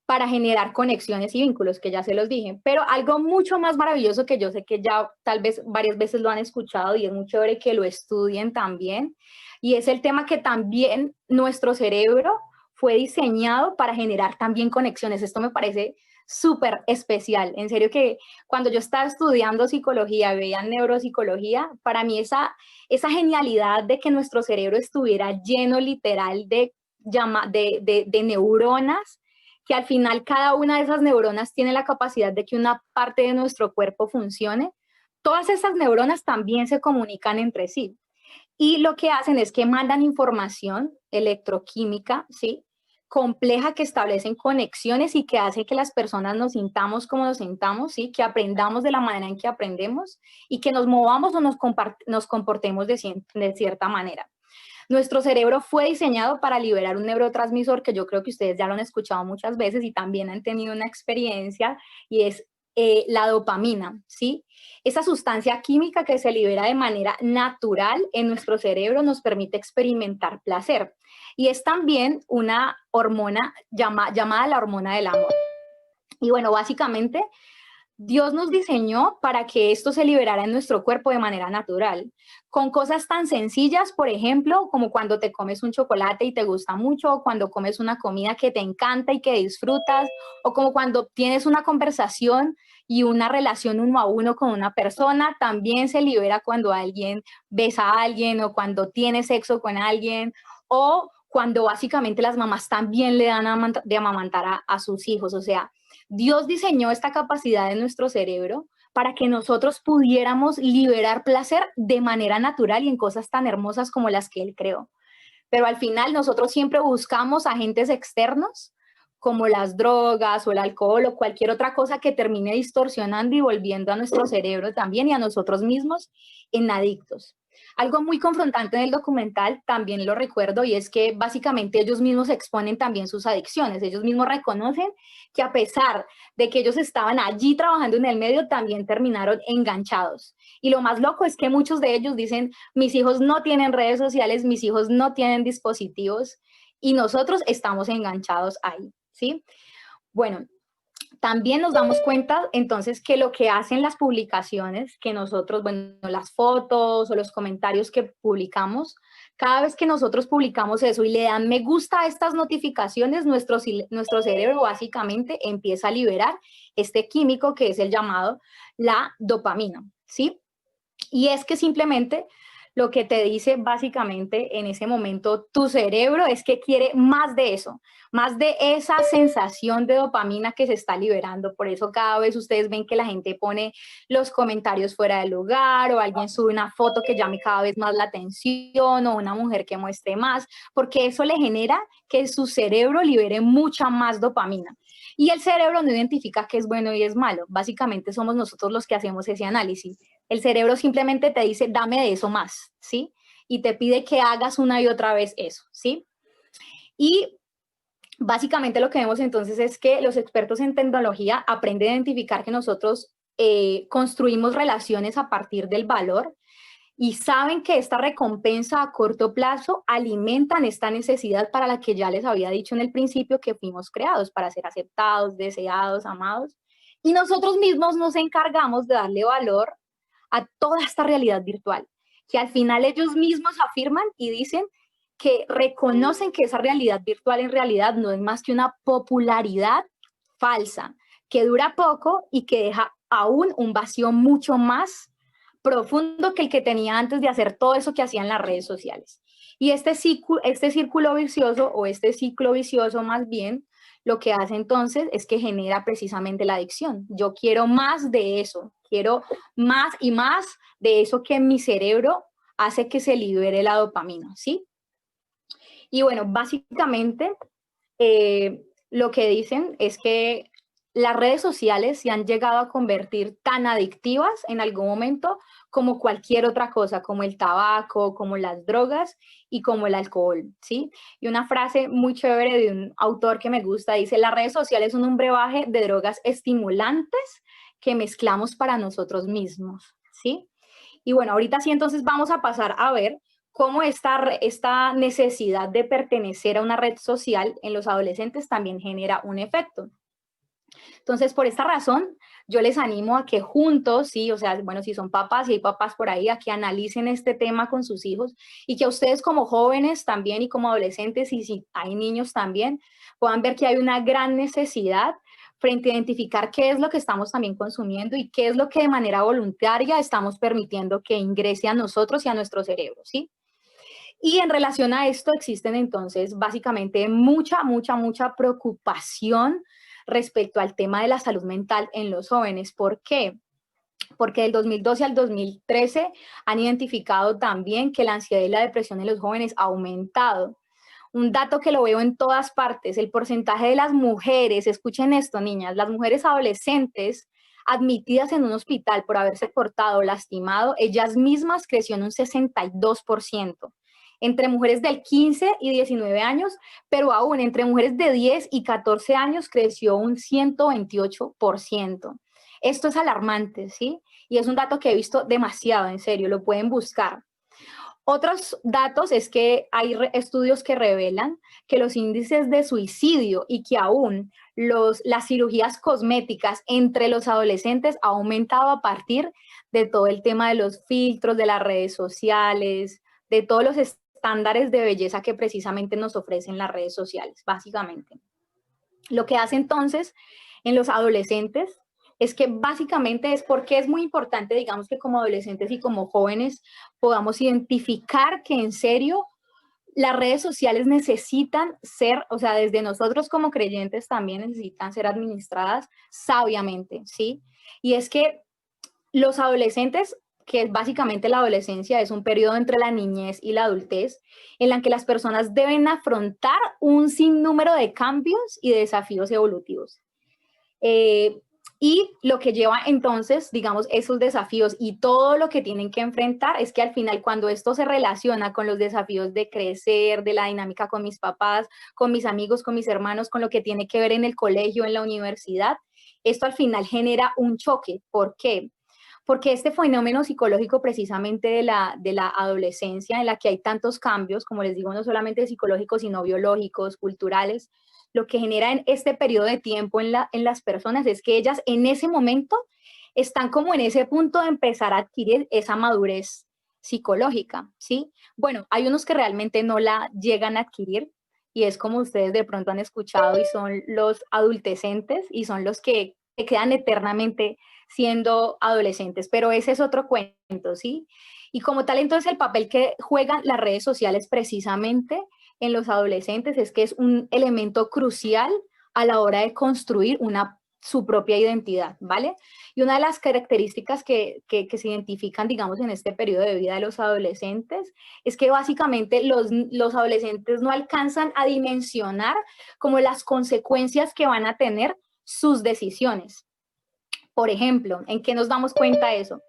para generar conexiones y vínculos, que ya se los dije, pero algo mucho más maravilloso que yo sé que ya tal vez varias veces lo han escuchado y es muy chévere que lo estudien también, y es el tema que también nuestro cerebro fue diseñado para generar también conexiones. Esto me parece súper especial, en serio que cuando yo estaba estudiando psicología, veía neuropsicología, para mí esa genialidad de que nuestro cerebro estuviera lleno literal de neuronas, que al final cada una de esas neuronas tiene la capacidad de que una parte de nuestro cuerpo funcione, todas esas neuronas también se comunican entre sí. Y lo que hacen es que mandan información electroquímica, ¿sí?, compleja, que establecen conexiones y que hace que las personas nos sintamos como nos sintamos, ¿sí?, que aprendamos de la manera en que aprendemos y que nos movamos o nos comportemos de cierta manera. Nuestro cerebro fue diseñado para liberar un neurotransmisor que yo creo que ustedes ya lo han escuchado muchas veces y también han tenido una experiencia, y es la dopamina, ¿sí? Esa sustancia química que se libera de manera natural en nuestro cerebro nos permite experimentar placer. Y es también una hormona llamada la hormona del amor. Y bueno, básicamente Dios nos diseñó para que esto se liberara en nuestro cuerpo de manera natural, con cosas tan sencillas, por ejemplo, como cuando te comes un chocolate y te gusta mucho, o cuando comes una comida que te encanta y que disfrutas, o como cuando tienes una conversación y una relación uno a uno con una persona. También se libera cuando alguien besa a alguien, o cuando tiene sexo con alguien, o cuando básicamente las mamás también le dan de amamantar a sus hijos. O sea, Dios diseñó esta capacidad en nuestro cerebro para que nosotros pudiéramos liberar placer de manera natural y en cosas tan hermosas como las que Él creó. Pero al final nosotros siempre buscamos agentes externos como las drogas o el alcohol o cualquier otra cosa que termine distorsionando y volviendo a nuestro cerebro también y a nosotros mismos en adictos. Algo muy confrontante en el documental, también lo recuerdo, y es que básicamente ellos mismos exponen también sus adicciones. Ellos mismos reconocen que a pesar de que ellos estaban allí trabajando en el medio, también terminaron enganchados. Y lo más loco es que muchos de ellos dicen, mis hijos no tienen redes sociales, mis hijos no tienen dispositivos, y nosotros estamos enganchados ahí, ¿sí? Bueno, también nos damos cuenta entonces que lo que hacen las publicaciones, que nosotros, bueno, las fotos o los comentarios que publicamos, cada vez que nosotros publicamos eso y le dan me gusta a estas notificaciones, nuestro cerebro básicamente empieza a liberar este químico que es el llamado la dopamina, ¿sí? Y es que simplemente lo que te dice básicamente en ese momento tu cerebro es que quiere más de eso, más de esa sensación de dopamina que se está liberando. Por eso cada vez ustedes ven que la gente pone los comentarios fuera del lugar, o alguien sube una foto que llame cada vez más la atención, o una mujer que muestre más, porque eso le genera que su cerebro libere mucha más dopamina. Y el cerebro no identifica qué es bueno y es malo. Básicamente somos nosotros los que hacemos ese análisis. El cerebro simplemente te dice, dame de eso más, ¿sí? Y te pide que hagas una y otra vez eso, ¿sí? Y básicamente lo que vemos entonces es que los expertos en tecnología aprenden a identificar que nosotros construimos relaciones a partir del valor, y saben que esta recompensa a corto plazo alimentan esta necesidad para la que ya les había dicho en el principio que fuimos creados, para ser aceptados, deseados, amados. Y nosotros mismos nos encargamos de darle valor a toda esta realidad virtual, que al final ellos mismos afirman y dicen que reconocen que esa realidad virtual en realidad no es más que una popularidad falsa, que dura poco y que deja aún un vacío mucho más profundo que el que tenía antes de hacer todo eso que hacían las redes sociales. Y este círculo vicioso, o este ciclo vicioso más bien, lo que hace entonces es que genera precisamente la adicción. Yo quiero más de eso, quiero más y más de eso que mi cerebro hace que se libere la dopamina, ¿sí? Y bueno, básicamente lo que dicen es que las redes sociales se han llegado a convertir tan adictivas en algún momento como cualquier otra cosa, como el tabaco, como las drogas y como el alcohol, ¿sí? Y una frase muy chévere de un autor que me gusta dice, las redes sociales son un brebaje de drogas estimulantes que mezclamos para nosotros mismos, ¿sí? Y bueno, ahorita sí entonces vamos a pasar a ver cómo esta necesidad de pertenecer a una red social en los adolescentes también genera un efecto. Entonces, por esta razón, yo les animo a que juntos, sí, o sea, bueno, si son papás y hay papás por ahí, a que analicen este tema con sus hijos, y que a ustedes como jóvenes también y como adolescentes, y si hay niños también, puedan ver que hay una gran necesidad frente a identificar qué es lo que estamos también consumiendo y qué es lo que de manera voluntaria estamos permitiendo que ingrese a nosotros y a nuestro cerebro, ¿sí? Y en relación a esto existen entonces básicamente mucha preocupación respecto al tema de la salud mental en los jóvenes. ¿Por qué? Porque del 2012 al 2013 han identificado también que la ansiedad y la depresión en los jóvenes ha aumentado. Un dato que lo veo en todas partes, el porcentaje de las mujeres, escuchen esto, niñas, las mujeres adolescentes admitidas en un hospital por haberse cortado o lastimado, ellas mismas creció en un 62%. Entre mujeres del 15 y 19 años, pero aún entre mujeres de 10 y 14 años creció un 128%. Esto es alarmante, ¿sí? Y es un dato que he visto demasiado, en serio, lo pueden buscar. Otros datos es que hay estudios que revelan que los índices de suicidio y que aún las cirugías cosméticas entre los adolescentes ha aumentado a partir de todo el tema de los filtros, de las redes sociales, de todos los estándares de belleza que precisamente nos ofrecen las redes sociales, básicamente. Lo que hace entonces en los adolescentes es que básicamente es porque es muy importante, digamos, que como adolescentes y como jóvenes podamos identificar que en serio las redes sociales necesitan ser, o sea, desde nosotros como creyentes también necesitan ser administradas sabiamente, ¿sí? Y es que los adolescentes, que es básicamente la adolescencia, es un periodo entre la niñez y la adultez en la que las personas deben afrontar un sinnúmero de cambios y de desafíos evolutivos. Y lo que lleva entonces, digamos, esos desafíos y todo lo que tienen que enfrentar es que al final cuando esto se relaciona con los desafíos de crecer, de la dinámica con mis papás, con mis amigos, con mis hermanos, con lo que tiene que ver en el colegio, en la universidad, esto al final genera un choque. ¿Por qué? Porque este fenómeno psicológico precisamente de la adolescencia, en la que hay tantos cambios, como les digo, no solamente psicológicos, sino biológicos, culturales, lo que genera en este periodo de tiempo en las personas es que ellas en ese momento están como en ese punto de empezar a adquirir esa madurez psicológica, ¿sí? Bueno, hay unos que realmente no la llegan a adquirir y es como ustedes de pronto han escuchado y son los adultecentes y son los que quedan eternamente siendo adolescentes, pero ese es otro cuento, ¿sí? Y como tal, entonces el papel que juegan las redes sociales precisamente en los adolescentes es que es un elemento crucial a la hora de construir su propia identidad, ¿vale? Y una de las características que se identifican, digamos, en este periodo de vida de los adolescentes es que básicamente los adolescentes no alcanzan a dimensionar como las consecuencias que van a tener sus decisiones. Por ejemplo, ¿en qué nos damos cuenta de eso?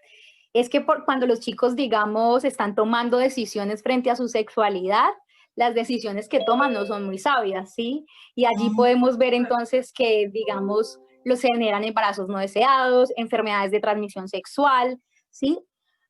Es que cuando los chicos, digamos, están tomando decisiones frente a su sexualidad, las decisiones que toman no son muy sabias, ¿sí? Y allí podemos ver entonces que, digamos, se generan embarazos no deseados, enfermedades de transmisión sexual, ¿sí?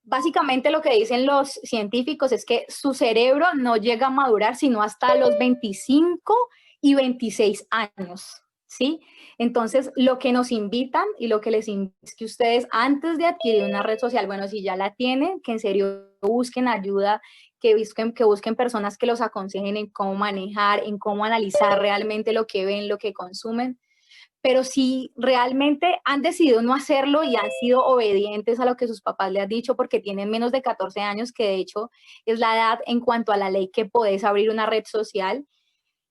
Básicamente lo que dicen los científicos es que su cerebro no llega a madurar sino hasta los 25 y 26 años, ¿sí? Entonces, lo que nos invitan y lo que les invito es que ustedes antes de adquirir una red social, bueno, si ya la tienen, que en serio busquen ayuda, que busquen personas que los aconsejen en cómo manejar, en cómo analizar realmente lo que ven, lo que consumen. Pero si realmente han decidido no hacerlo y han sido obedientes a lo que sus papás les han dicho porque tienen menos de 14 años, que de hecho es la edad en cuanto a la ley que podés abrir una red social,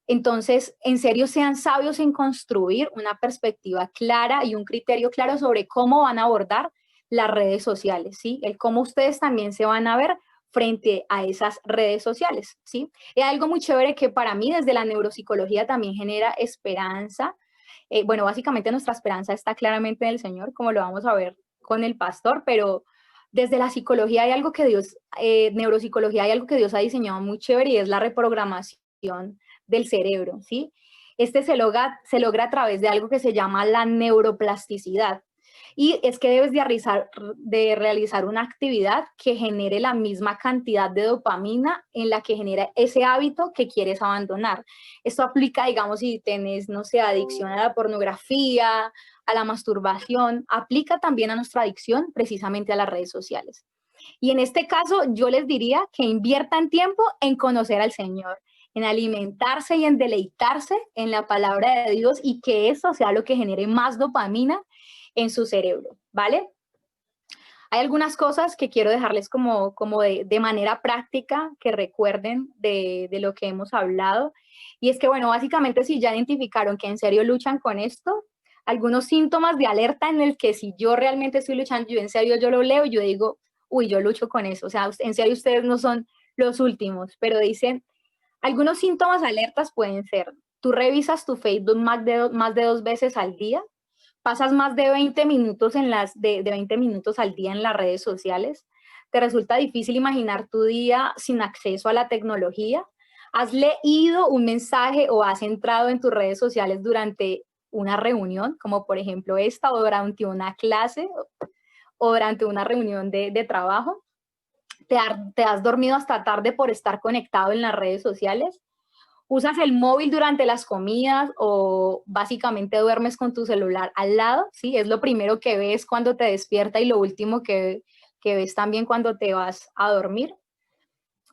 entonces, en serio, sean sabios en construir una perspectiva clara y un criterio claro sobre cómo van a abordar las redes sociales, ¿sí? El cómo ustedes también se van a ver frente a esas redes sociales, ¿sí? Es algo muy chévere que para mí desde la neuropsicología también genera esperanza. Bueno, básicamente nuestra esperanza está claramente en el Señor, como lo vamos a ver con el pastor, pero desde la psicología hay algo que neuropsicología hay algo que Dios ha diseñado muy chévere y es la reprogramación del cerebro, ¿sí? Se logra a través de algo que se llama la neuroplasticidad. Y es que debes de realizar una actividad que genere la misma cantidad de dopamina en la que genera ese hábito que quieres abandonar. Esto aplica, digamos, si tienes, no sé, adicción a la pornografía, a la masturbación, aplica también a nuestra adicción precisamente a las redes sociales. Y en este caso, yo les diría que inviertan tiempo en conocer al Señor, en alimentarse y en deleitarse en la palabra de Dios y que eso sea lo que genere más dopamina en su cerebro, ¿vale? Hay algunas cosas que quiero dejarles como de manera práctica que recuerden de lo que hemos hablado. Y es que, bueno, básicamente si ya identificaron que en serio luchan con esto, algunos síntomas de alerta en el que si yo realmente estoy luchando, yo en serio yo lo leo y yo digo, uy, yo lucho con eso. O sea, en serio ustedes no son los últimos, pero dicen, algunos síntomas alertas pueden ser, tú revisas tu Facebook más de 2 veces al día, pasas más de 20 minutos, de 20 minutos al día en las redes sociales, te resulta difícil imaginar tu día sin acceso a la tecnología, has leído un mensaje o has entrado en tus redes sociales durante una reunión, como por ejemplo esta, o durante una clase, o durante una reunión de trabajo, te has dormido hasta tarde por estar conectado en las redes sociales, usas el móvil durante las comidas o básicamente duermes con tu celular al lado, ¿sí? Es lo primero que ves cuando te despiertas y lo último que ves también cuando te vas a dormir.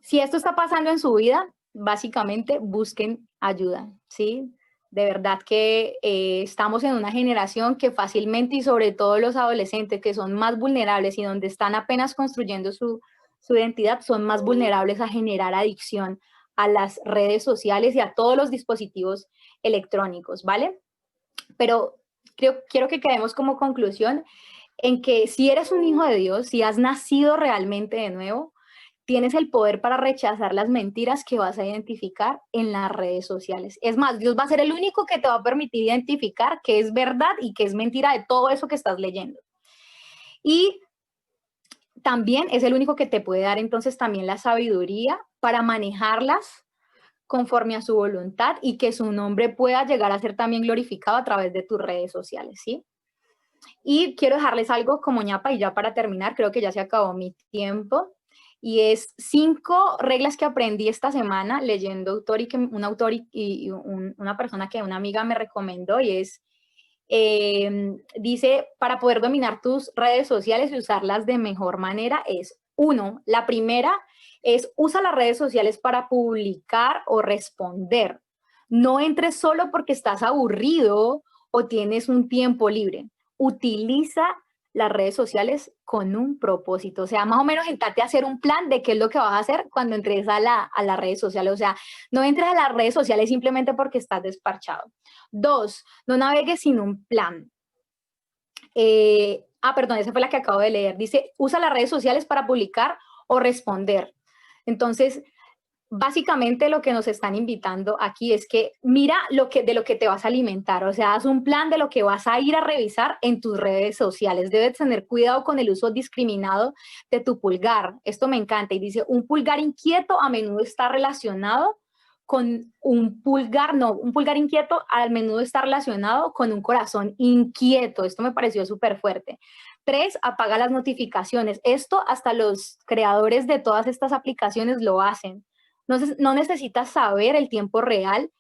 Si esto está pasando en su vida, básicamente busquen ayuda, ¿sí? De verdad que estamos en una generación que fácilmente, y sobre todo los adolescentes que son más vulnerables y donde están apenas construyendo su identidad, son más vulnerables a generar adicción a las redes sociales y a todos los dispositivos electrónicos, ¿vale? Pero quiero que quedemos como conclusión en que si eres un hijo de Dios, si has nacido realmente de nuevo, tienes el poder para rechazar las mentiras que vas a identificar en las redes sociales. Es más, Dios va a ser el único que te va a permitir identificar qué es verdad y qué es mentira de todo eso que estás leyendo. Y también es el único que te puede dar entonces también la sabiduría para manejarlas conforme a su voluntad y que su nombre pueda llegar a ser también glorificado a través de tus redes sociales, ¿sí? Y quiero dejarles algo como ñapa y ya para terminar, creo que ya se acabó mi tiempo, y es 5 reglas que aprendí esta semana leyendo un autor y una persona que una amiga me recomendó, y es, dice, para poder dominar tus redes sociales y usarlas de mejor manera es, 1, la primera es usa las redes sociales para publicar o responder. No entres solo porque estás aburrido o tienes un tiempo libre. Utiliza las redes sociales con un propósito. O sea, más o menos sentate a hacer un plan de qué es lo que vas a hacer cuando entres a las redes sociales. O sea, no entres a las redes sociales simplemente porque estás desparchado. 2, no navegues sin un plan. Perdón, esa fue la que acabo de leer. Dice, usa las redes sociales para publicar o responder. Entonces, básicamente lo que nos están invitando aquí es que mira de lo que te vas a alimentar, o sea, haz un plan de lo que vas a ir a revisar en tus redes sociales. Debes tener cuidado con el uso discriminado de tu pulgar. Esto me encanta y dice, un pulgar inquieto a menudo está relacionado con un pulgar inquieto a menudo está relacionado con un corazón inquieto. Esto me pareció súper fuerte. 3, apaga las notificaciones. Esto hasta los creadores de todas estas aplicaciones lo hacen. No necesitas saber el tiempo real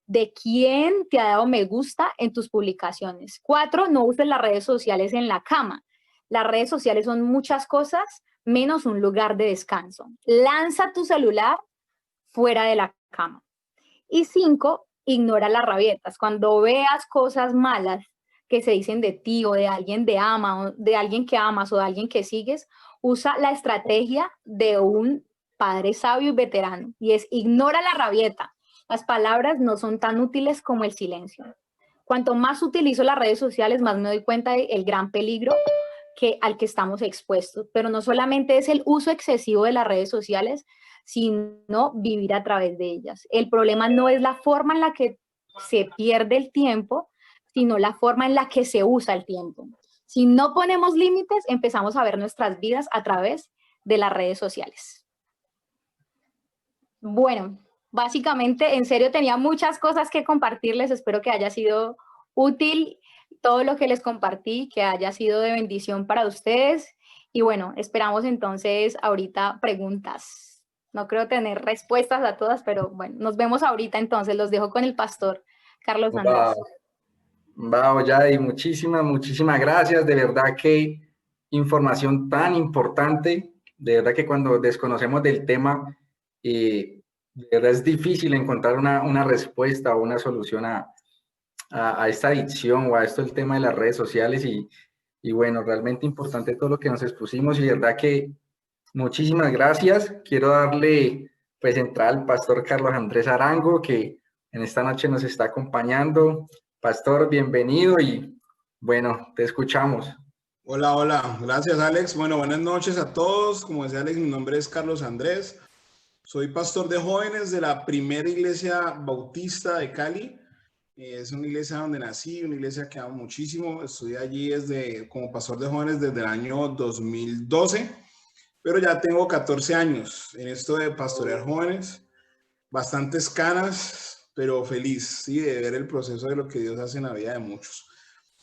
de quién te ha dado me gusta en tus publicaciones. 4, no uses las redes sociales en la cama. Las redes sociales son muchas cosas menos un lugar de descanso. Lanza tu celular fuera de la cama. Y 5, ignora las rabietas. Cuando veas cosas malas que se dicen de ti o de alguien que amas o de alguien que sigues, usa la estrategia de un padre sabio y veterano, y es ignora la rabieta. Las palabras no son tan útiles como el silencio. Cuanto más utilizo las redes sociales, más me doy cuenta del gran peligro al que estamos expuestos. Pero no solamente es el uso excesivo de las redes sociales, sino vivir a través de ellas. El problema no es la forma en la que se pierde el tiempo, sino la forma en la que se usa el tiempo. Si no ponemos límites, empezamos a ver nuestras vidas a través de las redes sociales. Bueno, básicamente, en serio, tenía muchas cosas que compartirles. Espero que haya sido útil todo lo que les compartí, que haya sido de bendición para ustedes. Y bueno, esperamos entonces ahorita preguntas. No creo tener respuestas a todas, pero bueno, nos vemos ahorita entonces. Los dejo con el pastor Carlos Andrés. Wow, Yadi, muchísimas gracias. De verdad que información tan importante. De verdad que cuando desconocemos del tema, de verdad es difícil encontrar una respuesta o una solución a esta adicción o a esto, el tema de las redes sociales. Y bueno, realmente importante todo lo que nos expusimos y de verdad que muchísimas gracias. Quiero darle pues entrada al pastor Carlos Andrés Arango, que en esta noche nos está acompañando. Pastor, bienvenido y bueno, te escuchamos. Hola, gracias Alex. Bueno, buenas noches a todos. Como decía Alex, mi nombre es Carlos Andrés. Soy pastor de jóvenes de la primera iglesia bautista de Cali. Es una iglesia donde nací, una iglesia que amo muchísimo. Estudié allí como pastor de jóvenes desde el año 2012, pero ya tengo 14 años en esto de pastorear jóvenes. Bastantes canas, pero feliz, ¿sí? De ver el proceso de lo que Dios hace en la vida de muchos.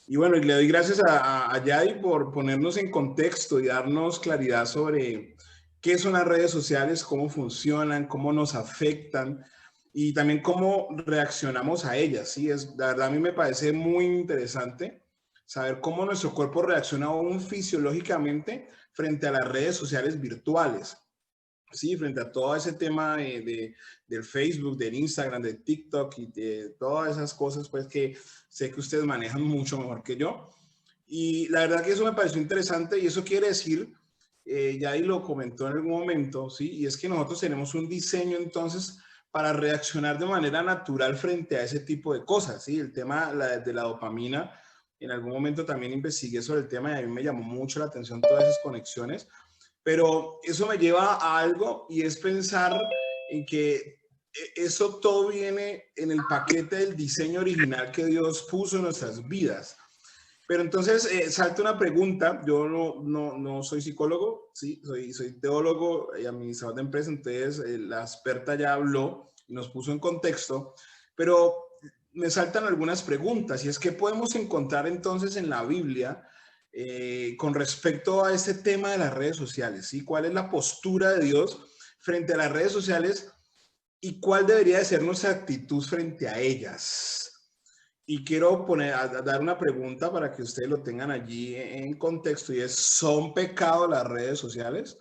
Y bueno, y le doy gracias a Yadi por ponernos en contexto y darnos claridad sobre qué son las redes sociales, cómo funcionan, cómo nos afectan y también cómo reaccionamos a ellas, ¿sí? La verdad a mí me parece muy interesante saber cómo nuestro cuerpo reacciona aún fisiológicamente frente a las redes sociales virtuales, ¿sí? Frente a todo ese tema del Facebook, del Instagram, del TikTok y de todas esas cosas pues que sé que ustedes manejan mucho mejor que yo. Y la verdad que eso me pareció interesante y eso quiere decir, Yadi lo comentó en algún momento, ¿sí? Y es que nosotros tenemos un diseño entonces para reaccionar de manera natural frente a ese tipo de cosas, ¿sí? El tema de la dopamina, en algún momento también investigué sobre el tema y a mí me llamó mucho la atención todas esas conexiones, pero eso me lleva a algo y es pensar en que eso todo viene en el paquete del diseño original que Dios puso en nuestras vidas. Pero entonces salta una pregunta. Yo no soy psicólogo, ¿sí? Soy teólogo y administrador de empresa, entonces la experta ya habló y nos puso en contexto, pero me saltan algunas preguntas y es ¿qué podemos encontrar entonces en la Biblia con respecto a este tema de las redes sociales? ¿Sí? ¿Cuál es la postura de Dios frente a las redes sociales y cuál debería de ser nuestra actitud frente a ellas? Y quiero dar una pregunta para que ustedes lo tengan allí en contexto y es, ¿son pecado las redes sociales?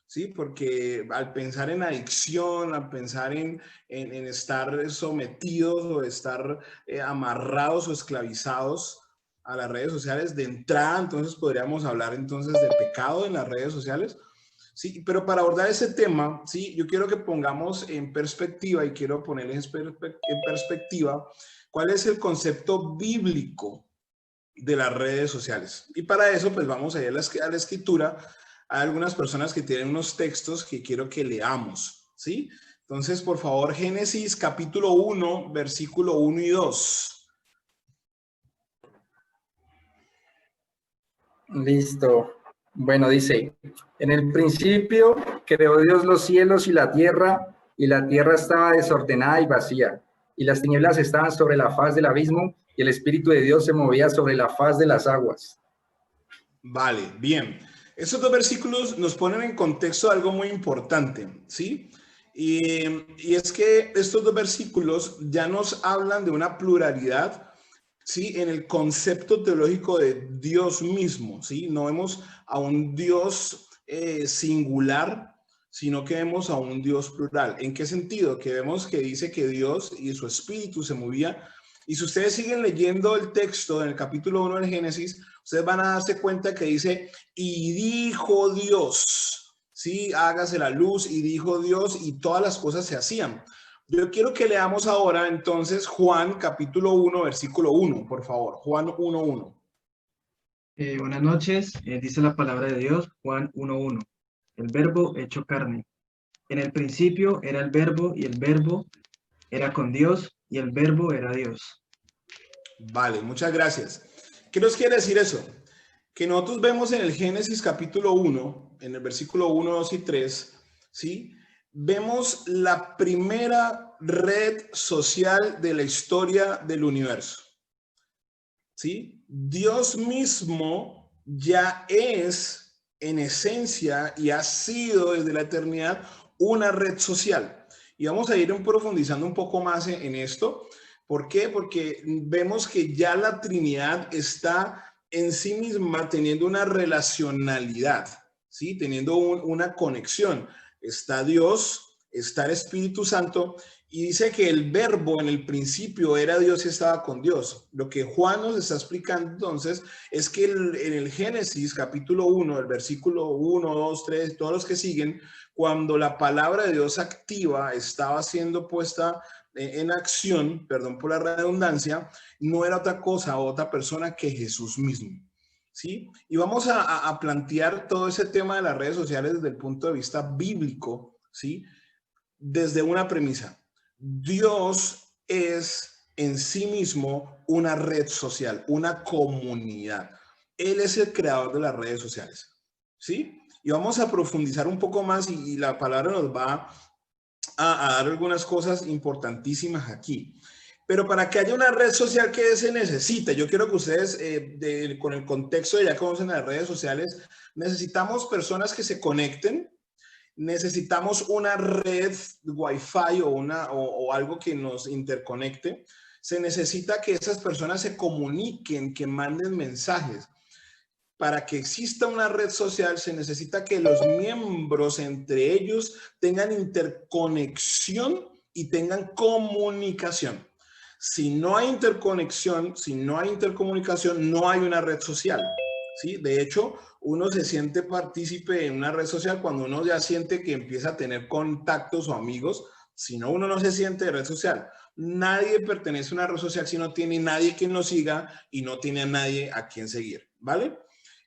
¿Sí? Porque al pensar en adicción, al pensar en estar sometidos o estar amarrados o esclavizados a las redes sociales de entrada, entonces podríamos hablar entonces de pecado en las redes sociales. Sí, pero para abordar ese tema, sí, yo quiero que pongamos en perspectiva y quiero ponerles en perspectiva cuál es el concepto bíblico de las redes sociales. Y para eso, pues vamos a ir a la escritura. Hay algunas personas que tienen unos textos que quiero que leamos, ¿sí? Entonces, por favor, Génesis capítulo 1, versículo 1 y 2. Listo. Bueno, dice, en el principio creó Dios los cielos y la tierra estaba desordenada y vacía, y las tinieblas estaban sobre la faz del abismo, y el Espíritu de Dios se movía sobre la faz de las aguas. Vale, bien. Estos dos versículos nos ponen en contexto algo muy importante, ¿sí? Y es que estos dos versículos ya nos hablan de una pluralidad, ¿sí? En el concepto teológico de Dios mismo, ¿sí? No vemos a un Dios singular, sino que vemos a un Dios plural. ¿En qué sentido? Que vemos que dice que Dios y su espíritu se movía. Y si ustedes siguen leyendo el texto en el capítulo 1 del Génesis, ustedes van a darse cuenta que dice, y dijo Dios, ¿sí? Hágase la luz, y dijo Dios, y todas las cosas se hacían. Yo quiero que leamos ahora entonces Juan capítulo 1, versículo 1, por favor. Juan 1:1. Buenas noches, dice la palabra de Dios, Juan 1:1. El verbo hecho carne. En el principio era el verbo, y el verbo era con Dios, y el verbo era Dios. Vale, muchas gracias. ¿Qué nos quiere decir eso? Que nosotros vemos en el Génesis capítulo 1, en el versículo 1, 2 y 3, ¿sí? Vemos la primera red social de la historia del universo, ¿sí? Dios mismo ya es en esencia y ha sido desde la eternidad una red social. Y vamos a ir profundizando un poco más en esto. ¿Por qué? Porque vemos que ya la Trinidad está en sí misma teniendo una relacionalidad, ¿sí? Teniendo una conexión. Está Dios, está el Espíritu Santo, y dice que el verbo en el principio era Dios y estaba con Dios. Lo que Juan nos está explicando entonces es que en el Génesis capítulo 1, el versículo 1, 2, 3, todos los que siguen, cuando la palabra de Dios activa estaba siendo puesta en acción, perdón por la redundancia, no era otra cosa o otra persona que Jesús mismo, ¿sí? Y vamos a plantear todo ese tema de las redes sociales desde el punto de vista bíblico, ¿sí? Desde una premisa. Dios es en sí mismo una red social, una comunidad. Él es el creador de las redes sociales, ¿sí? Y vamos a profundizar un poco más y la palabra nos va a dar algunas cosas importantísimas aquí. Pero para que haya una red social, ¿qué se necesita? Yo quiero que ustedes, con el contexto de ya conocen las redes sociales, necesitamos personas que se conecten, necesitamos una red Wi-Fi o algo que nos interconecte. Se necesita que esas personas se comuniquen, que manden mensajes. Para que exista una red social se necesita que los miembros entre ellos tengan interconexión y tengan comunicación. Si no hay interconexión, si no hay intercomunicación, no hay una red social, ¿sí? De hecho, uno se siente partícipe en una red social cuando uno ya siente que empieza a tener contactos o amigos. Si no, uno no se siente de red social. Nadie pertenece a una red social si no tiene nadie que nos siga y no tiene a nadie a quien seguir, ¿vale?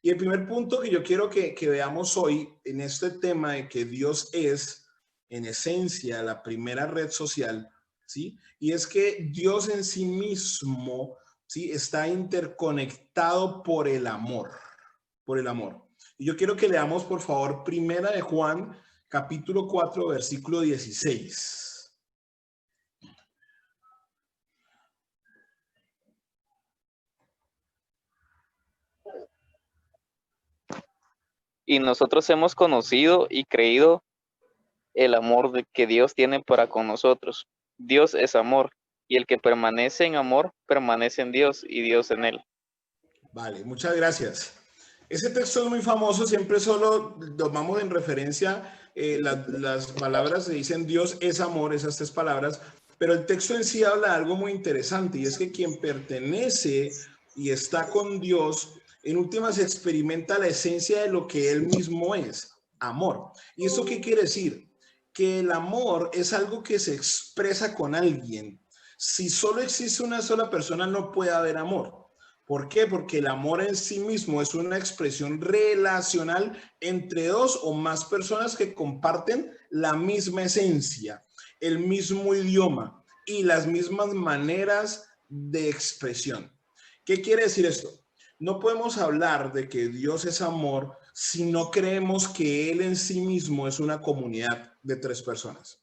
Y el primer punto que yo quiero que veamos hoy en este tema de que Dios es, en esencia, la primera red social, ¿sí? Y es que Dios en sí mismo, ¿sí? Está interconectado por el amor, por el amor. Y yo quiero que leamos, por favor, Primera de Juan, capítulo 4, versículo 16. Y nosotros hemos conocido y creído el amor que Dios tiene para con nosotros. Dios es amor, y el que permanece en amor, permanece en Dios y Dios en él. Vale, muchas gracias. Ese texto es muy famoso, siempre solo tomamos en referencia las palabras que dicen Dios es amor, esas tres palabras, pero el texto en sí habla de algo muy interesante, y es que quien pertenece y está con Dios, en últimas experimenta la esencia de lo que Él mismo es, amor. ¿Y eso qué quiere decir? Que el amor es algo que se expresa con alguien. Si solo existe una sola persona, no puede haber amor. ¿Por qué? Porque el amor en sí mismo es una expresión relacional entre dos o más personas que comparten la misma esencia, el mismo idioma y las mismas maneras de expresión. ¿Qué quiere decir esto? No podemos hablar de que Dios es amor si no creemos que Él en sí mismo es una comunidad de 3 personas.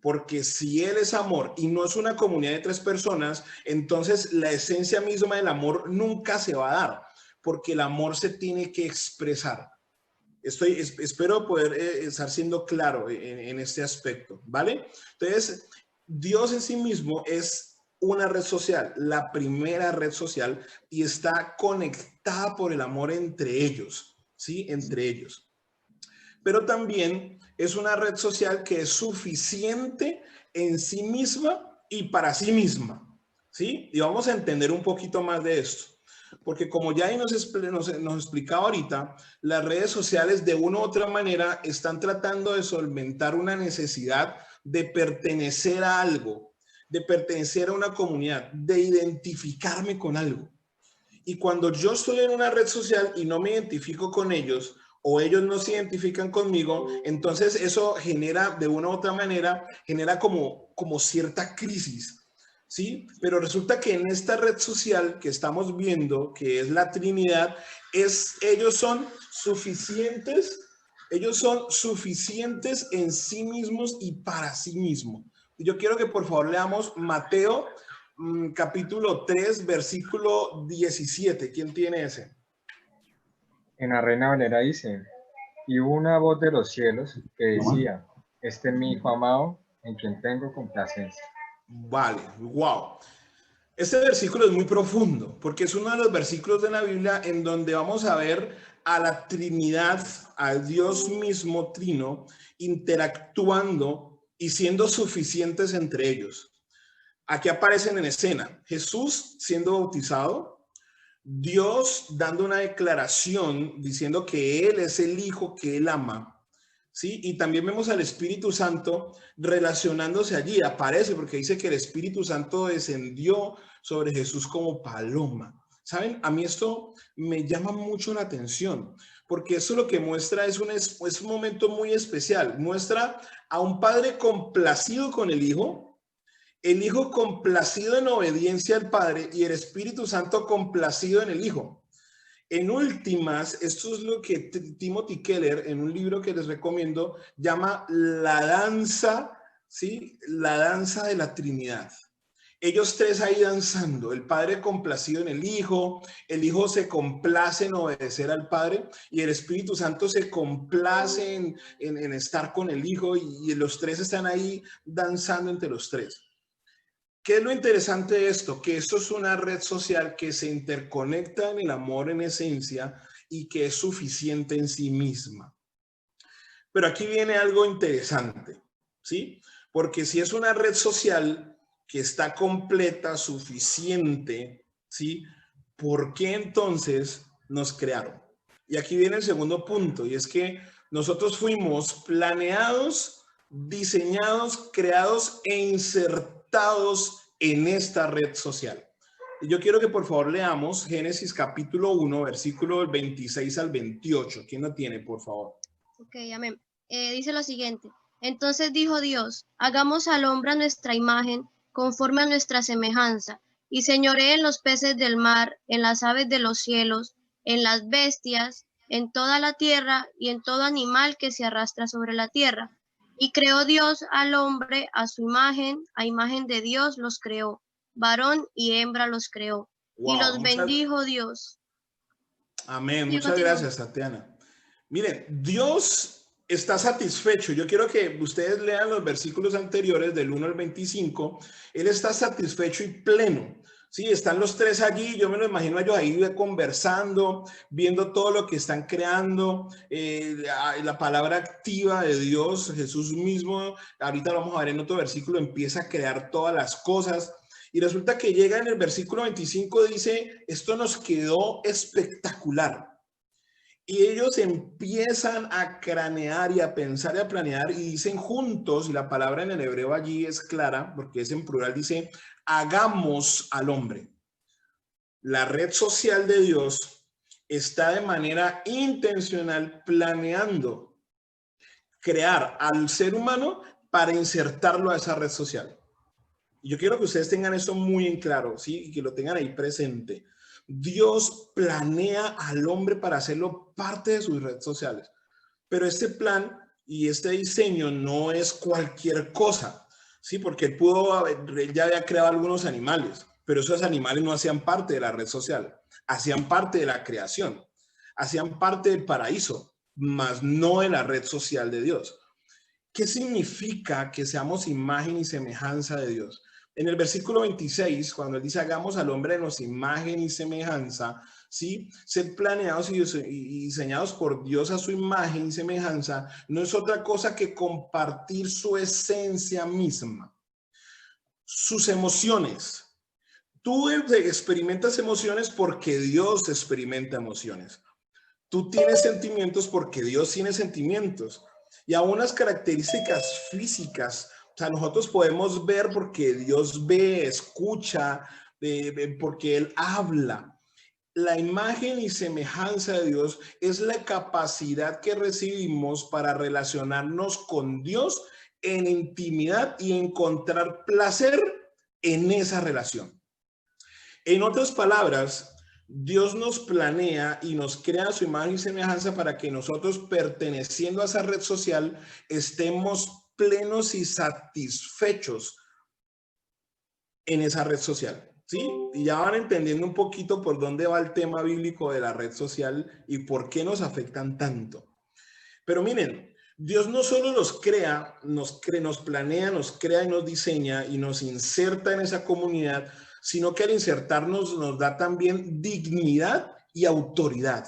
Porque si Él es amor y no es una comunidad de 3 personas, entonces la esencia misma del amor nunca se va a dar, porque el amor se tiene que expresar. Espero poder estar siendo claro en este aspecto, ¿vale? Entonces, Dios en sí mismo es una red social, la primera red social, y está conectada por el amor entre ellos, ¿sí? Entre ellos. Pero también es una red social que es suficiente en sí misma y para sí misma, ¿sí? Y vamos a entender un poquito más de esto. Porque como ya nos explicaba ahorita, las redes sociales de una u otra manera están tratando de solventar una necesidad de pertenecer a algo, de pertenecer a una comunidad, de identificarme con algo. Y cuando yo estoy en una red social y no me identifico con ellos, o ellos no se identifican conmigo, entonces eso genera, de una u otra manera, genera como cierta crisis, ¿sí? Pero resulta que en esta red social que estamos viendo, que es la Trinidad, ellos son suficientes en sí mismos y para sí mismos. Yo quiero que por favor leamos Mateo capítulo 3, versículo 17. ¿Quién tiene ese? En la Reina Valera dice, y hubo una voz de los cielos que decía, este es mi hijo amado, en quien tengo complacencia. Vale, wow. Este versículo es muy profundo, porque es uno de los versículos de la Biblia en donde vamos a ver a la Trinidad, al Dios mismo trino, interactuando y siendo suficientes entre ellos. Aquí aparecen en escena Jesús siendo bautizado, Dios dando una declaración diciendo que Él es el Hijo que Él ama, ¿sí? Y también vemos al Espíritu Santo relacionándose allí, aparece porque dice que el Espíritu Santo descendió sobre Jesús como paloma. ¿Saben? A mí esto me llama mucho la atención, porque eso lo que muestra es un momento muy especial. Muestra a un padre complacido con el Hijo complacido en obediencia al Padre y el Espíritu Santo complacido en el Hijo. En últimas, esto es lo que Timothy Keller, en un libro que les recomiendo, llama la danza, ¿sí? La danza de la Trinidad. Ellos 3 ahí danzando, el Padre complacido en el Hijo se complace en obedecer al Padre y el Espíritu Santo se complace en estar con el Hijo y los 3 están ahí danzando entre los 3. ¿Qué es lo interesante de esto? Que esto es una red social que se interconecta en el amor en esencia y que es suficiente en sí misma. Pero aquí viene algo interesante, ¿sí? Porque si es una red social que está completa, suficiente, ¿sí? ¿Por qué entonces nos crearon? Y aquí viene el segundo punto, y es que nosotros fuimos planeados, diseñados, creados e insertados en esta red social. Y yo quiero que por favor leamos Génesis capítulo 1, versículo 26 al 28. ¿Quién lo tiene, por favor? Ok, amén. Dice lo siguiente. Entonces dijo Dios, hagamos al hombre a nuestra imagen, conforme a nuestra semejanza, y señoree en los peces del mar, en las aves de los cielos, en las bestias, en toda la tierra y en todo animal que se arrastra sobre la tierra. Y creó Dios al hombre a su imagen, a imagen de Dios los creó, varón y hembra los creó. Wow, y los bendijo Dios. Amén, muchas gracias, Tatiana. Miren, Dios está satisfecho. Yo quiero que ustedes lean los versículos anteriores del 1 al 25. Él está satisfecho y pleno. Sí, están los 3 allí, yo me lo imagino a ellos ahí conversando, viendo todo lo que están creando, la palabra activa de Dios, Jesús mismo, ahorita lo vamos a ver en otro versículo, empieza a crear todas las cosas Y resulta que llega en el versículo 25, dice, esto nos quedó espectacular. Y ellos empiezan a cranear y a pensar y a planear y dicen juntos, y la palabra en el hebreo allí es clara, porque es en plural, dice, hagamos al hombre. La red social de Dios está de manera intencional planeando crear al ser humano para insertarlo a esa red social. Y yo quiero que ustedes tengan esto muy en claro, ¿sí? Y que lo tengan ahí presente. Dios planea al hombre para hacerlo parte de sus redes sociales. Pero este plan y este diseño no es cualquier cosa, ¿sí? Porque él ya había creado algunos animales, pero esos animales no hacían parte de la red social, hacían parte de la creación, hacían parte del paraíso, mas no de la red social de Dios. ¿Qué significa que seamos imagen y semejanza de Dios? En el versículo 26, cuando él dice, hagamos al hombre de nuestra imagen y semejanza, ¿sí? Ser planeados y diseñados por Dios a su imagen y semejanza, no es otra cosa que compartir su esencia misma, sus emociones. Tú experimentas emociones porque Dios experimenta emociones. Tú tienes sentimientos porque Dios tiene sentimientos. Y aún las características físicas, o sea, nosotros podemos ver porque Dios ve, escucha, porque Él habla. La imagen y semejanza de Dios es la capacidad que recibimos para relacionarnos con Dios en intimidad y encontrar placer en esa relación. En otras palabras, Dios nos planea y nos crea su imagen y semejanza para que nosotros, perteneciendo a esa red social, estemos plenos y satisfechos en esa red social, ¿sí? Y ya van entendiendo un poquito por dónde va el tema bíblico de la red social y por qué nos afectan tanto. Pero miren, Dios no solo nos crea, nos planea, nos crea y nos diseña y nos inserta en esa comunidad, sino que al insertarnos nos da también dignidad y autoridad.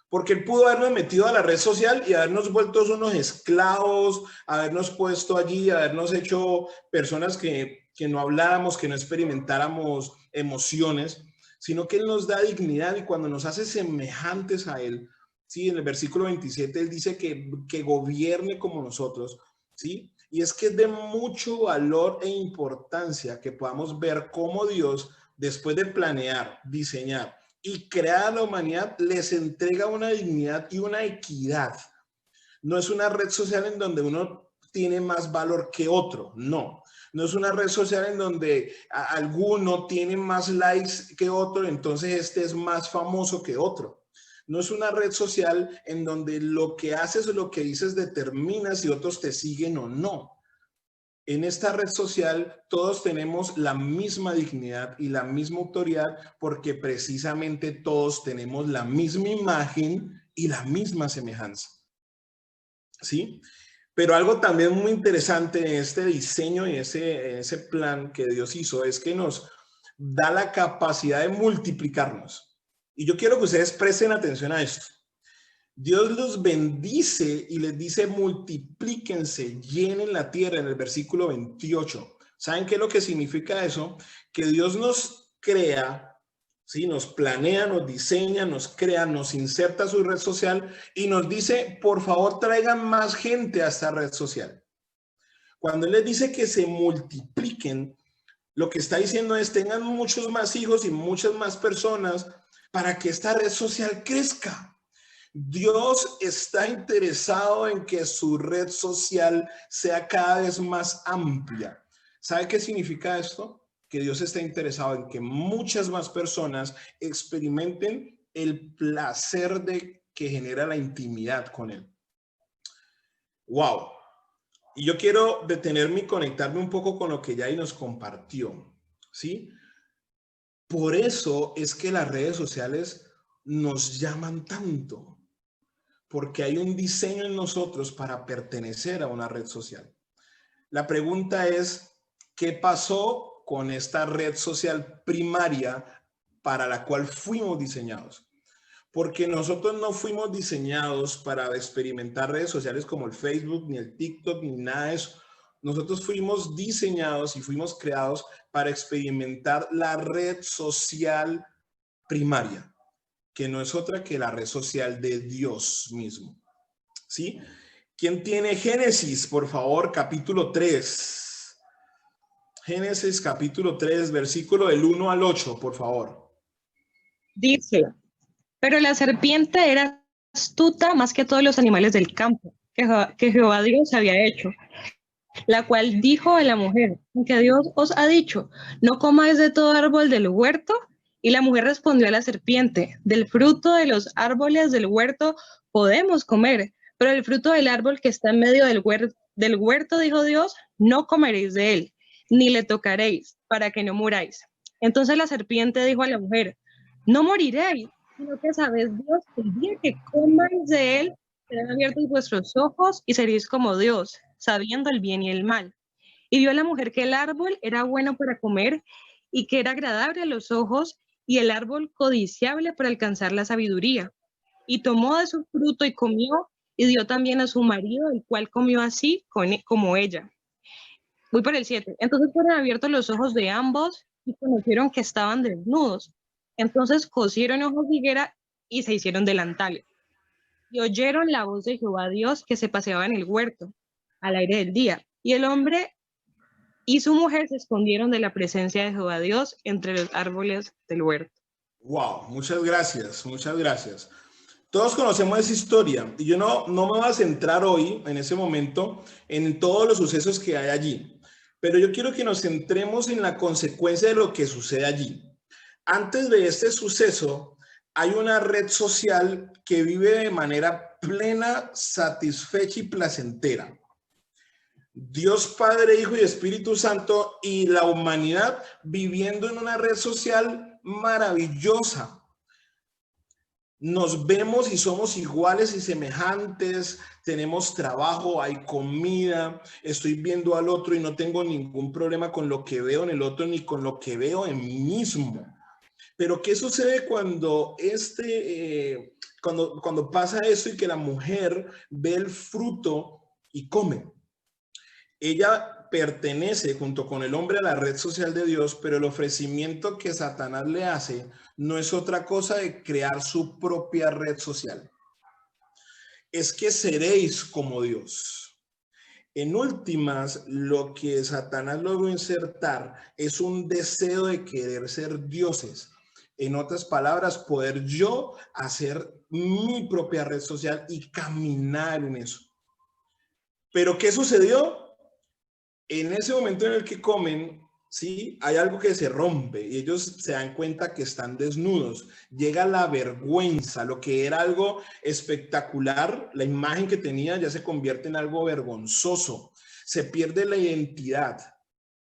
Porque Él pudo habernos metido a la red social y habernos vuelto unos esclavos, habernos puesto allí, habernos hecho personas que no habláramos, que no experimentáramos emociones, sino que Él nos da dignidad y cuando nos hace semejantes a Él, ¿sí? En el versículo 27 Él dice que gobierne como nosotros, ¿sí? Y es que es de mucho valor e importancia que podamos ver cómo Dios, después de planear, diseñar y crear a la humanidad, les entrega una dignidad y una equidad. No es una red social en donde uno tiene más valor que otro, no. No es una red social en donde alguno tiene más likes que otro, entonces este es más famoso que otro. No es una red social en donde lo que haces o lo que dices determina si otros te siguen o no. En esta red social todos tenemos la misma dignidad y la misma autoridad porque precisamente todos tenemos la misma imagen y la misma semejanza. ¿Sí? Pero algo también muy interesante en este diseño y ese plan que Dios hizo es que nos da la capacidad de multiplicarnos. Y yo quiero que ustedes presten atención a esto. Dios los bendice y les dice multiplíquense, llenen la tierra en el versículo 28. ¿Saben qué es lo que significa eso? Que Dios nos crea, ¿sí? Nos planea, nos diseña, nos crea, nos inserta a su red social y nos dice, por favor, traigan más gente a esta red social. Cuando Él les dice que se multipliquen, lo que está diciendo es tengan muchos más hijos y muchas más personas para que esta red social crezca. Dios está interesado en que su red social sea cada vez más amplia. ¿Sabe qué significa esto? Que Dios está interesado en que muchas más personas experimenten el placer que genera la intimidad con Él. ¡Wow! Y yo quiero detenerme y conectarme un poco con lo que Yadi nos compartió, ¿sí? Por eso es que las redes sociales nos llaman tanto. Porque hay un diseño en nosotros para pertenecer a una red social. La pregunta es, ¿qué pasó con esta red social primaria para la cual fuimos diseñados? Porque nosotros no fuimos diseñados para experimentar redes sociales como el Facebook, ni el TikTok, ni nada de eso. Nosotros fuimos diseñados y fuimos creados para experimentar la red social primaria, que no es otra que la red social de Dios mismo. ¿Sí? ¿Quién tiene Génesis, por favor, capítulo 3? Génesis, capítulo 3, versículo del 1 al 8, por favor. Dice, pero la serpiente era astuta más que todos los animales del campo que Jehová Dios había hecho, la cual dijo a la mujer, que Dios os ha dicho, no comáis de todo árbol del huerto. Y la mujer respondió a la serpiente, del fruto de los árboles del huerto podemos comer, pero el fruto del árbol que está en medio del huerto, dijo Dios, no comeréis de él, ni le tocaréis, para que no muráis. Entonces la serpiente dijo a la mujer, no moriréis, sino que sabéis Dios, el día que comáis de él, serán abiertos vuestros ojos y seréis como Dios, sabiendo el bien y el mal. Y vio la mujer que el árbol era bueno para comer y que era agradable a los ojos y el árbol codiciable para alcanzar la sabiduría. Y tomó de su fruto y comió y dio también a su marido, el cual comió así como ella. Voy por el 7. Entonces fueron abiertos los ojos de ambos y conocieron que estaban desnudos. Entonces cosieron hojas de higuera y se hicieron delantales. Y oyeron la voz de Jehová Dios que se paseaba en el huerto al aire del día. Y el hombre y su mujer se escondieron de la presencia de Jehová Dios entre los árboles del huerto. Wow, muchas gracias, muchas gracias. Todos conocemos esa historia y yo no me voy a centrar hoy, en ese momento, en todos los sucesos que hay allí. Pero yo quiero que nos centremos en la consecuencia de lo que sucede allí. Antes de este suceso, hay una red social que vive de manera plena, satisfecha y placentera. Dios Padre, Hijo y Espíritu Santo y la humanidad viviendo en una red social maravillosa. Nos vemos y somos iguales y semejantes, tenemos trabajo, hay comida, estoy viendo al otro y no tengo ningún problema con lo que veo en el otro ni con lo que veo en mí mismo. Pero ¿qué sucede cuando cuando pasa esto y que la mujer ve el fruto y come? Ella pertenece junto con el hombre a la red social de Dios, pero el ofrecimiento que Satanás le hace no es otra cosa de crear su propia red social. Es que seréis como Dios. En últimas, lo que Satanás logró insertar es un deseo de querer ser dioses. En otras palabras, poder yo hacer mi propia red social y caminar en eso. ¿Pero qué sucedió? En ese momento en el que comen, ¿sí? Hay algo que se rompe y ellos se dan cuenta que están desnudos. Llega la vergüenza, lo que era algo espectacular, la imagen que tenía ya se convierte en algo vergonzoso. Se pierde la identidad,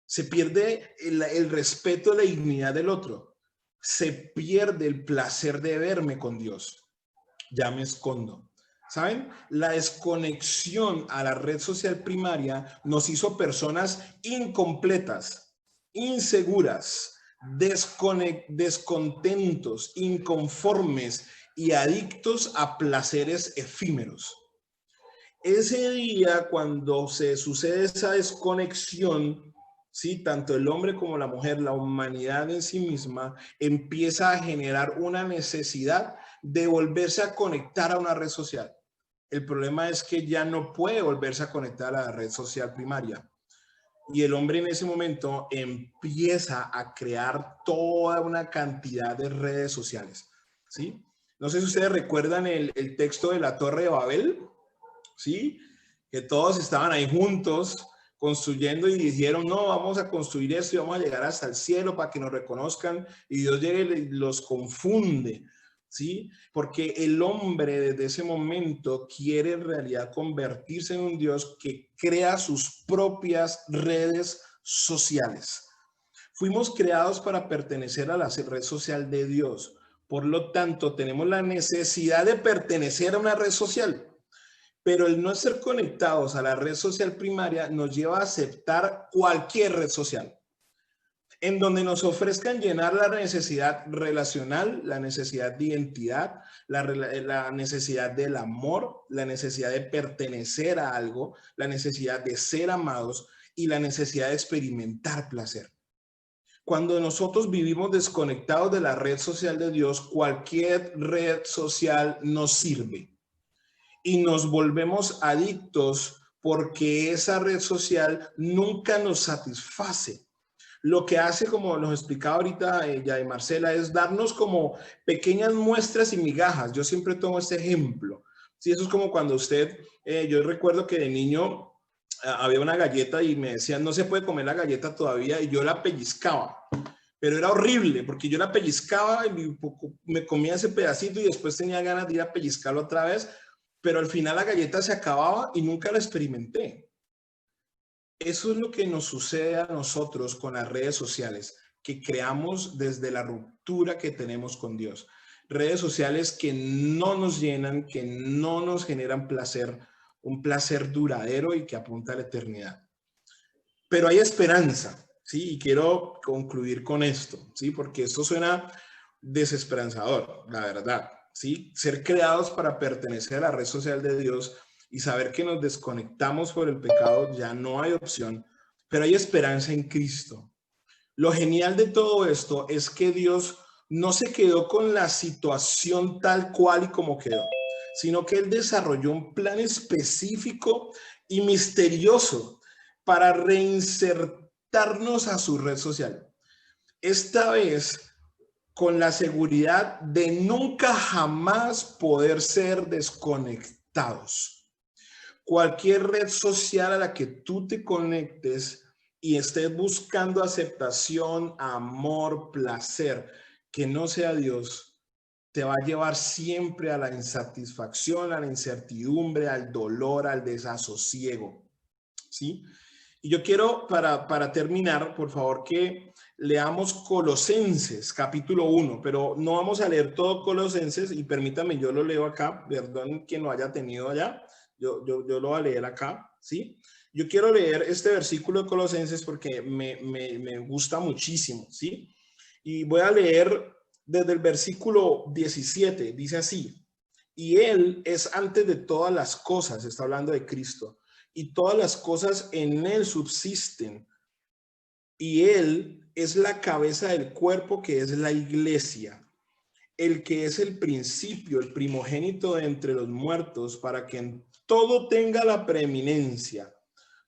se pierde el respeto, la dignidad del otro. Se pierde el placer de verme con Dios. Ya me escondo. ¿Saben? La desconexión a la red social primaria nos hizo personas incompletas, inseguras, descontentos, inconformes y adictos a placeres efímeros. Ese día, cuando se sucede esa desconexión, ¿sí? Tanto el hombre como la mujer, la humanidad en sí misma, empieza a generar una necesidad de volverse a conectar a una red social. El problema es que ya no puede volverse a conectar a la red social primaria. Y el hombre en ese momento empieza a crear toda una cantidad de redes sociales, ¿sí? No sé si ustedes recuerdan el texto de la Torre de Babel, ¿sí? Que todos estaban ahí juntos construyendo y dijeron, no, vamos a construir esto y vamos a llegar hasta el cielo para que nos reconozcan. Y Dios llega y los confunde, ¿sí? Porque el hombre desde ese momento quiere en realidad convertirse en un Dios que crea sus propias redes sociales. Fuimos creados para pertenecer a la red social de Dios. Por lo tanto, tenemos la necesidad de pertenecer a una red social. Pero el no ser conectados a la red social primaria nos lleva a aceptar cualquier red social, en donde nos ofrezcan llenar la necesidad relacional, la necesidad de identidad, la necesidad del amor, la necesidad de pertenecer a algo, la necesidad de ser amados, y la necesidad de experimentar placer. Cuando nosotros vivimos desconectados de la red social de Dios, cualquier red social nos sirve y nos volvemos adictos porque esa red social nunca nos satisface. Lo que hace, como nos explicaba ahorita ya de Marcela, es darnos como pequeñas muestras y migajas. Yo siempre tomo este ejemplo. Sí, eso es como cuando usted, yo recuerdo que de niño había una galleta y me decían, no se puede comer la galleta todavía, y yo la pellizcaba. Pero era horrible porque yo la pellizcaba y me comía ese pedacito y después tenía ganas de ir a pellizcarlo otra vez, pero al final la galleta se acababa y nunca la experimenté. Eso es lo que nos sucede a nosotros con las redes sociales, que creamos desde la ruptura que tenemos con Dios. Redes sociales que no nos llenan, que no nos generan placer, un placer duradero y que apunta a la eternidad. Pero hay esperanza, ¿sí? Y quiero concluir con esto, ¿sí? Porque esto suena desesperanzador, la verdad, ¿sí? Ser creados para pertenecer a la red social de Dios y saber que nos desconectamos por el pecado, ya no hay opción, pero hay esperanza en Cristo. Lo genial de todo esto es que Dios no se quedó con la situación tal cual y como quedó, sino que Él desarrolló un plan específico y misterioso para reinsertarnos a su red social. Esta vez con la seguridad de nunca jamás poder ser desconectados. Cualquier red social a la que tú te conectes y estés buscando aceptación, amor, placer, que no sea Dios, te va a llevar siempre a la insatisfacción, a la incertidumbre, al dolor, al desasosiego, ¿sí? Y yo quiero, para terminar, por favor, que leamos Colosenses, capítulo 1, pero no vamos a leer todo Colosenses, y permítame, yo lo leo acá, perdón que no haya tenido allá, yo lo voy a leer acá, ¿sí? Yo quiero leer este versículo de Colosenses porque me gusta muchísimo, ¿sí? Y voy a leer desde el versículo 17, dice así: y Él es antes de todas las cosas, está hablando de Cristo, y todas las cosas en Él subsisten, y Él es la cabeza del cuerpo, que es la iglesia, el que es el principio, el primogénito de entre los muertos, para que en todo tenga la preeminencia,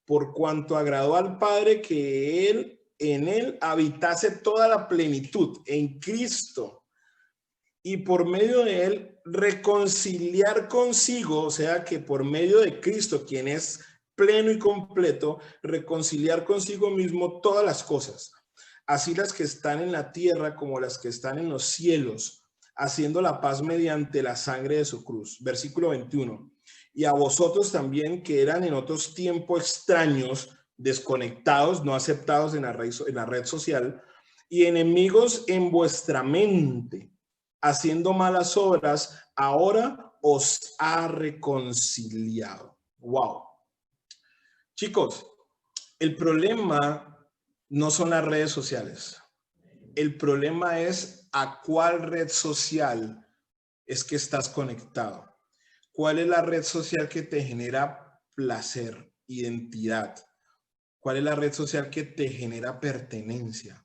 por cuanto agradó al Padre que Él en Él habitase toda la plenitud, en Cristo, y por medio de Él reconciliar consigo, o sea que por medio de Cristo, quien es pleno y completo, reconciliar consigo mismo todas las cosas, así las que están en la tierra como las que están en los cielos, haciendo la paz mediante la sangre de su cruz. Versículo 21. Y a vosotros también, que eran en otros tiempos extraños, desconectados, no aceptados en la red social, y enemigos en vuestra mente, haciendo malas obras, ahora os ha reconciliado. Wow. Chicos, el problema no son las redes sociales. El problema es a cuál red social es que estás conectado. ¿Cuál es la red social que te genera placer, identidad? ¿Cuál es la red social que te genera pertenencia?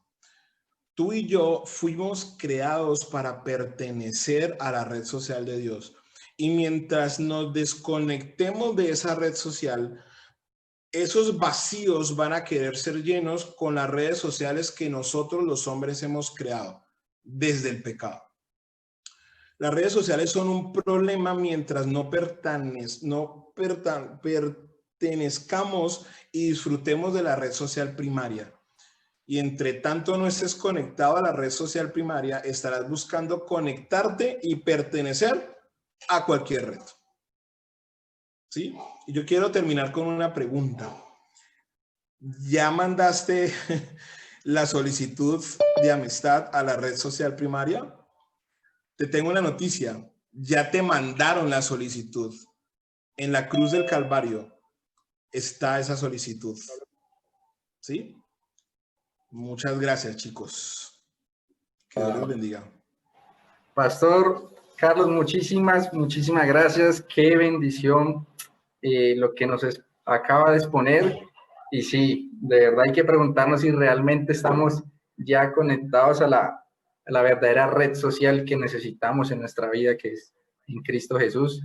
Tú y yo fuimos creados para pertenecer a la red social de Dios. Y mientras nos desconectemos de esa red social, esos vacíos van a querer ser llenos con las redes sociales que nosotros los hombres hemos creado desde el pecado. Las redes sociales son un problema mientras no pertenezcamos y disfrutemos de la red social primaria. Y entre tanto no estés conectado a la red social primaria, estarás buscando conectarte y pertenecer a cualquier red. ¿Sí? Y yo quiero terminar con una pregunta. ¿Ya mandaste la solicitud de amistad a la red social primaria? Te tengo una noticia. Ya te mandaron la solicitud. En la cruz del Calvario está esa solicitud. ¿Sí? Muchas gracias, chicos. Que Dios los bendiga. Pastor Carlos, muchísimas gracias. Qué bendición lo que nos acaba de exponer. Y sí, de verdad hay que preguntarnos si realmente estamos ya conectados a la verdadera red social que necesitamos en nuestra vida, que es en Cristo Jesús.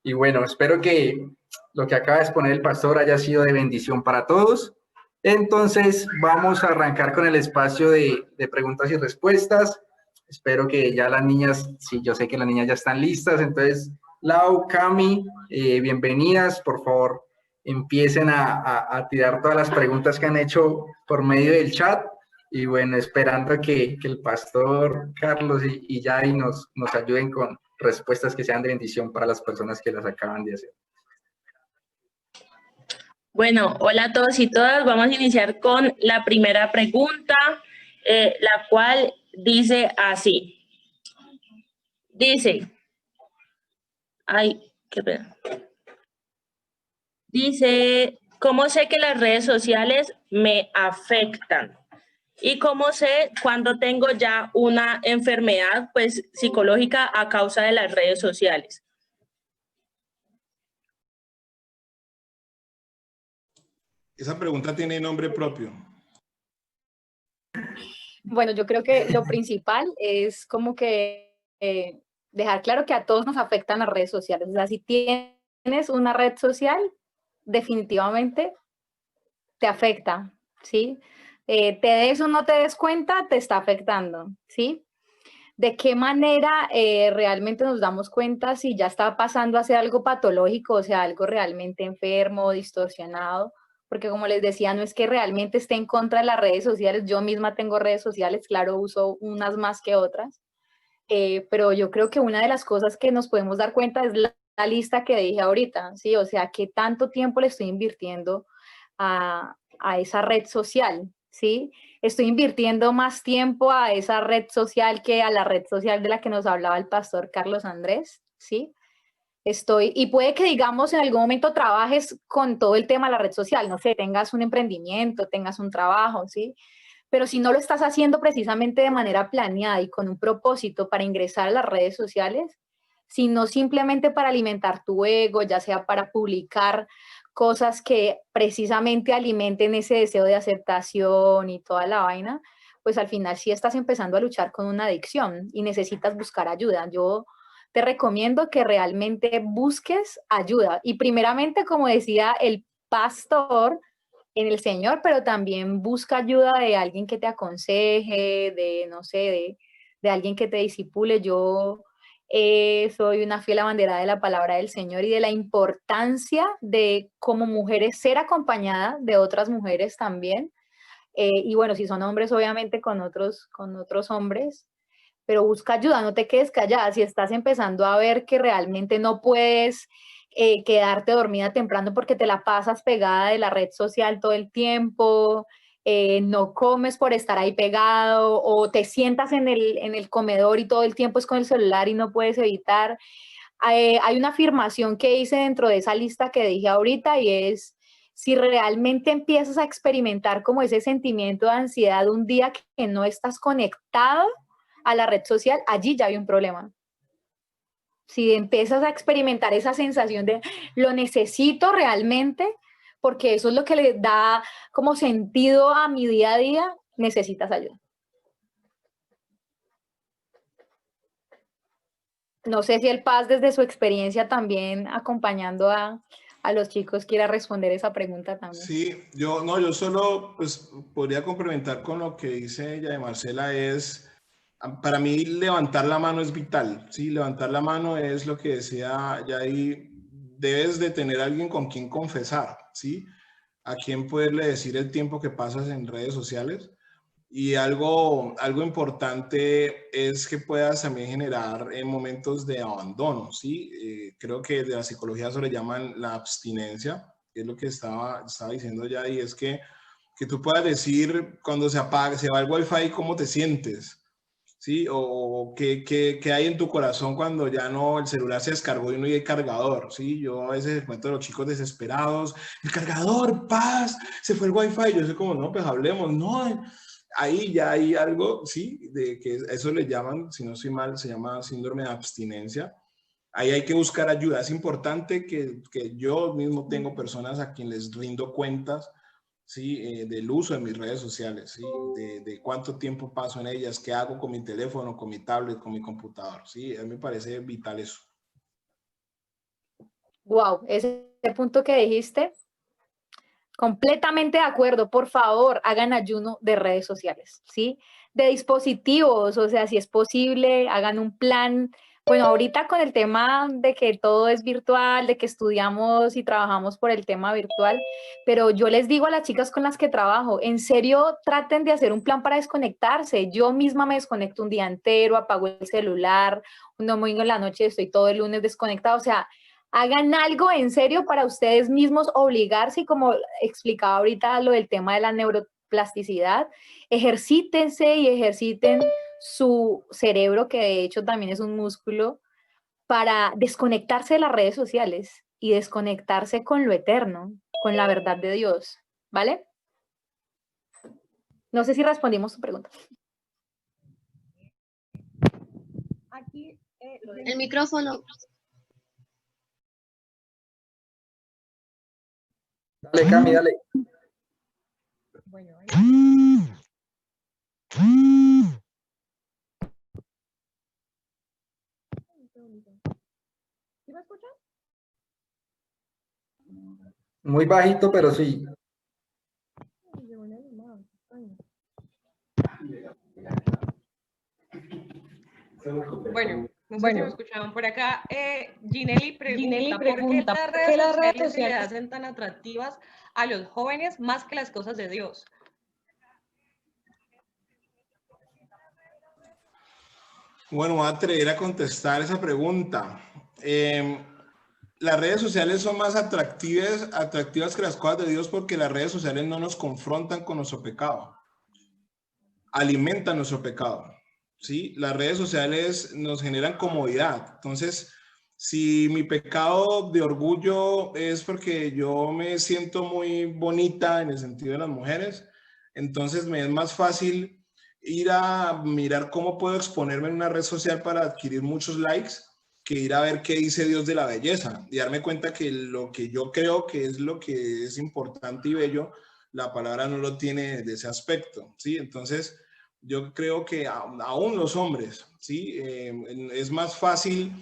Y bueno, espero que lo que acaba de exponer el pastor haya sido de bendición para todos. Entonces, vamos a arrancar con el espacio de preguntas y respuestas. Espero que ya las niñas, sí, yo sé que las niñas ya están listas. Entonces, Lau, Cami, bienvenidas. Por favor, empiecen a tirar todas las preguntas que han hecho por medio del chat. Y bueno, esperando que el pastor Carlos y Yadi nos ayuden con respuestas que sean de bendición para las personas que las acaban de hacer. Bueno, hola a todos y todas. Vamos a iniciar con la primera pregunta, la cual dice así. Dice, qué pena. Dice, ¿cómo sé que las redes sociales me afectan? ¿Y cómo sé cuando tengo ya una enfermedad, pues, psicológica a causa de las redes sociales? Esa pregunta tiene nombre propio. Bueno, yo creo que lo principal es como que dejar claro que a todos nos afectan las redes sociales. O sea, si tienes una red social, definitivamente te afecta, ¿sí? Te des o no te des cuenta, te está afectando, ¿sí? ¿De qué manera realmente nos damos cuenta si ya está pasando a ser algo patológico, o sea, algo realmente enfermo, distorsionado? Porque como les decía, no es que realmente esté en contra de las redes sociales. Yo misma tengo redes sociales, claro, uso unas más que otras. Pero yo creo que una de las cosas que nos podemos dar cuenta es la lista que dije ahorita, ¿sí? O sea, qué tanto tiempo le estoy invirtiendo a esa red social, ¿sí? Estoy invirtiendo más tiempo a esa red social que a la red social de la que nos hablaba el pastor Carlos Andrés, ¿sí? Y puede que, digamos, en algún momento trabajes con todo el tema de la red social, no sé, tengas un emprendimiento, tengas un trabajo, ¿sí? Pero si no lo estás haciendo precisamente de manera planeada y con un propósito para ingresar a las redes sociales, sino simplemente para alimentar tu ego, ya sea para publicar cosas que precisamente alimenten ese deseo de aceptación y toda la vaina, pues al final sí estás empezando a luchar con una adicción y necesitas buscar ayuda. Yo te recomiendo que realmente busques ayuda. Y primeramente, como decía el pastor, en el Señor, pero también busca ayuda de alguien que te aconseje, de, no sé, de alguien que te disipule. Yo soy una fiel abanderada de la palabra del Señor y de la importancia de, como mujeres, ser acompañada de otras mujeres también. Y bueno, si son hombres, obviamente con otros hombres, pero busca ayuda, no te quedes callada. Si estás empezando a ver que realmente no puedes quedarte dormida temprano porque te la pasas pegada de la red social todo el tiempo, no comes por estar ahí pegado, o te sientas en el comedor y todo el tiempo es con el celular y no puedes evitar. Hay una afirmación que hice dentro de esa lista que dije ahorita y es: si realmente empiezas a experimentar como ese sentimiento de ansiedad un día que no estás conectado a la red social, allí ya hay un problema. Si empiezas a experimentar esa sensación de lo necesito realmente, porque eso es lo que le da como sentido a mi día a día, necesitas ayuda. No sé si el Paz, desde su experiencia también acompañando a los chicos, quiera responder esa pregunta también. Sí, yo solo pues podría complementar con lo que dice ella de Marcela. Para mí levantar la mano es vital, ¿sí? Levantar la mano es lo que decía Yadi, debes de tener a alguien con quien confesar, ¿sí? A quien poderle decir el tiempo que pasas en redes sociales. Y algo importante es que puedas también generar momentos de abandono, ¿sí? Creo que de la psicología eso le llaman la abstinencia, que es lo que estaba diciendo Yadi, es que tú puedas decir cuando se va el wifi, cómo te sientes, ¿sí? O qué hay en tu corazón cuando ya no, el celular se descargó y no hay cargador, ¿sí? Yo a veces encuentro a los chicos desesperados, el cargador, paz, se fue el wifi. Yo soy como, no, pues hablemos, no. Ahí ya hay algo, ¿sí? De que eso le llaman, si no estoy mal, se llama síndrome de abstinencia. Ahí hay que buscar ayuda. Es importante que yo mismo tengo personas a quienes les rindo cuentas, ¿sí? Del uso de mis redes sociales, ¿sí? De cuánto tiempo paso en ellas, qué hago con mi teléfono, con mi tablet, con mi computador, ¿sí? A mí me parece vital eso. Wow, ese punto que dijiste, completamente de acuerdo. Por favor, hagan ayuno de redes sociales, ¿sí? De dispositivos, o sea, si es posible, hagan un plan. Bueno, ahorita con el tema de que todo es virtual, de que estudiamos y trabajamos por el tema virtual, pero yo les digo a las chicas con las que trabajo, en serio, traten de hacer un plan para desconectarse. Yo misma me desconecto un día entero, apago el celular, un domingo en la noche estoy todo el lunes desconectado, o sea, hagan algo en serio para ustedes mismos obligarse, y como explicaba ahorita lo del tema de la neuroplasticidad, ejercítense y ejerciten su cerebro, que de hecho también es un músculo, para desconectarse de las redes sociales y desconectarse con lo eterno, con la verdad de Dios, ¿vale? No sé si respondimos tu pregunta. Aquí, el micrófono. Dale, Cami, dale. Bueno, ¿sí me escuchan? Muy bajito, pero sí. Bueno, no sé si me escuchaban por acá. Ginelli pregunta, ¿por qué las redes sociales se le hacen tan atractivas a los jóvenes más que las cosas de Dios? Bueno, voy a atrever a contestar esa pregunta. Las redes sociales son más atractivas que las cosas de Dios porque las redes sociales no nos confrontan con nuestro pecado, alimentan nuestro pecado, ¿sí? Las redes sociales nos generan comodidad. Entonces, si mi pecado de orgullo es porque yo me siento muy bonita en el sentido de las mujeres, entonces me es más fácil ir a mirar cómo puedo exponerme en una red social para adquirir muchos likes que ir a ver qué dice Dios de la belleza y darme cuenta que lo que yo creo que es lo que es importante y bello, la palabra no lo tiene de ese aspecto, ¿sí? Entonces, yo creo que aún los hombres, ¿sí? Es más fácil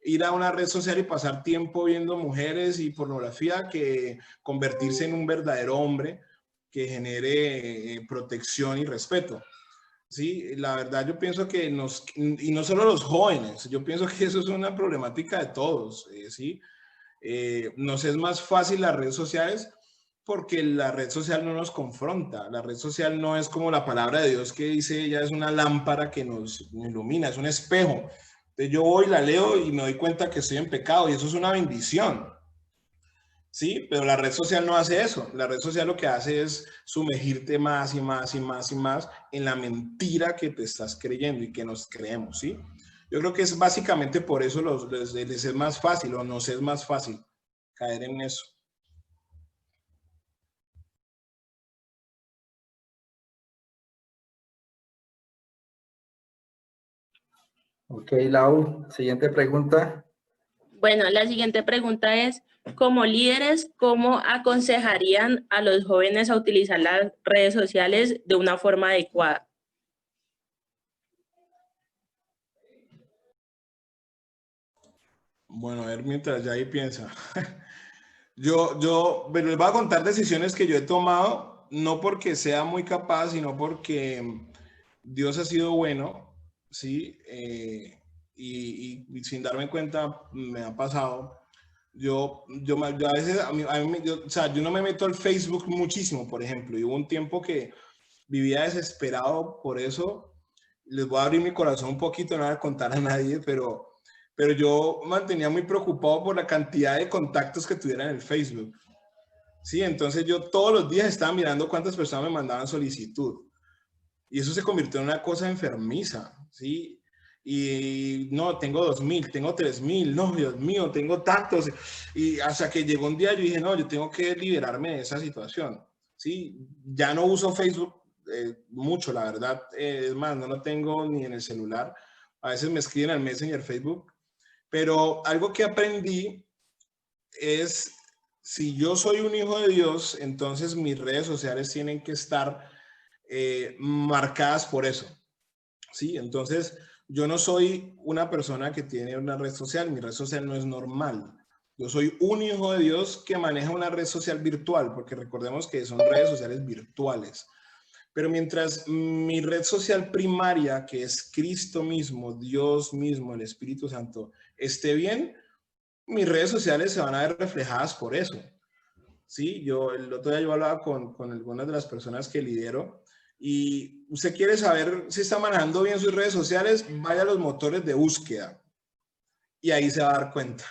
ir a una red social y pasar tiempo viendo mujeres y pornografía que convertirse en un verdadero hombre que genere protección y respeto. Sí, la verdad yo pienso que y no solo los jóvenes, yo pienso que eso es una problemática de todos, ¿sí? Nos es más fácil las redes sociales porque la red social no nos confronta, la red social no es como la palabra de Dios que dice, ella es una lámpara que nos ilumina, es un espejo. Entonces yo voy, la leo y me doy cuenta que estoy en pecado y eso es una bendición. Sí, pero la red social no hace eso. La red social lo que hace es sumergirte más y más y más y más en la mentira que te estás creyendo y que nos creemos, ¿sí? Yo creo que es básicamente por eso les es más fácil o nos es más fácil caer en eso. Ok, Lau, siguiente pregunta. Bueno, la siguiente pregunta es, como líderes, ¿cómo aconsejarían a los jóvenes a utilizar las redes sociales de una forma adecuada? Bueno, a ver, mientras ya ahí piensa. Yo les voy a contar decisiones que yo he tomado, no porque sea muy capaz, sino porque Dios ha sido bueno, ¿sí? Y sin darme cuenta me ha pasado. Yo a veces, o sea, yo no me meto al Facebook muchísimo, por ejemplo, y hubo un tiempo que vivía desesperado por eso. Les voy a abrir mi corazón un poquito, no voy a contar a nadie, pero yo mantenía muy preocupado por la cantidad de contactos que tuviera en el Facebook. Sí, entonces yo todos los días estaba mirando cuántas personas me mandaban solicitud. Y eso se convirtió en una cosa enfermiza, ¿sí? Y no, tengo 2.000, tengo 3.000, no, Dios mío, tengo tantos. Y hasta que llegó un día yo dije, no, yo tengo que liberarme de esa situación, ¿sí? Ya no uso Facebook mucho, la verdad. Es más, no lo tengo ni en el celular. A veces me escriben al Messenger Facebook. Pero algo que aprendí es si yo soy un hijo de Dios, entonces mis redes sociales tienen que estar marcadas por eso. ¿Sí? Entonces, yo no soy una persona que tiene una red social, mi red social no es normal. Yo soy un hijo de Dios que maneja una red social virtual, porque recordemos que son redes sociales virtuales. Pero mientras mi red social primaria, que es Cristo mismo, Dios mismo, el Espíritu Santo, esté bien, mis redes sociales se van a ver reflejadas por eso. Sí, el otro día yo hablaba con algunas de las personas que lidero, y usted quiere saber si está manejando bien sus redes sociales, vaya a los motores de búsqueda y ahí se va a dar cuenta.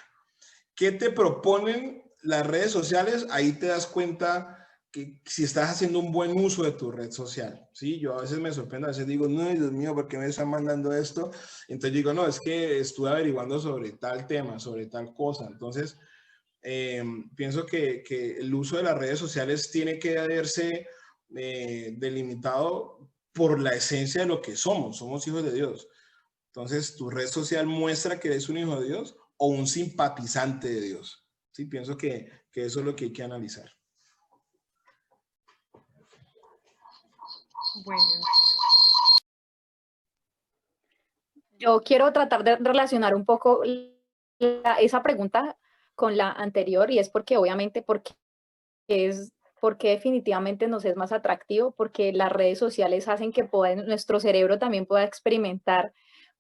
¿Qué te proponen las redes sociales? Ahí te das cuenta que si estás haciendo un buen uso de tu red social. ¿Sí? Yo a veces me sorprendo, a veces digo, no, Dios mío, ¿por qué me están mandando esto? Entonces digo, no, es que estuve averiguando sobre tal tema, sobre tal cosa. Entonces, pienso que el uso de las redes sociales tiene que verse delimitado por la esencia de lo que somos hijos de Dios. Entonces, ¿tu red social muestra que eres un hijo de Dios o un simpatizante de Dios? Sí, pienso que eso es lo que hay que analizar. Bueno. Yo quiero tratar de relacionar un poco esa pregunta con la anterior, y es porque obviamente porque definitivamente nos es más atractivo, porque las redes sociales hacen que nuestro cerebro también pueda experimentar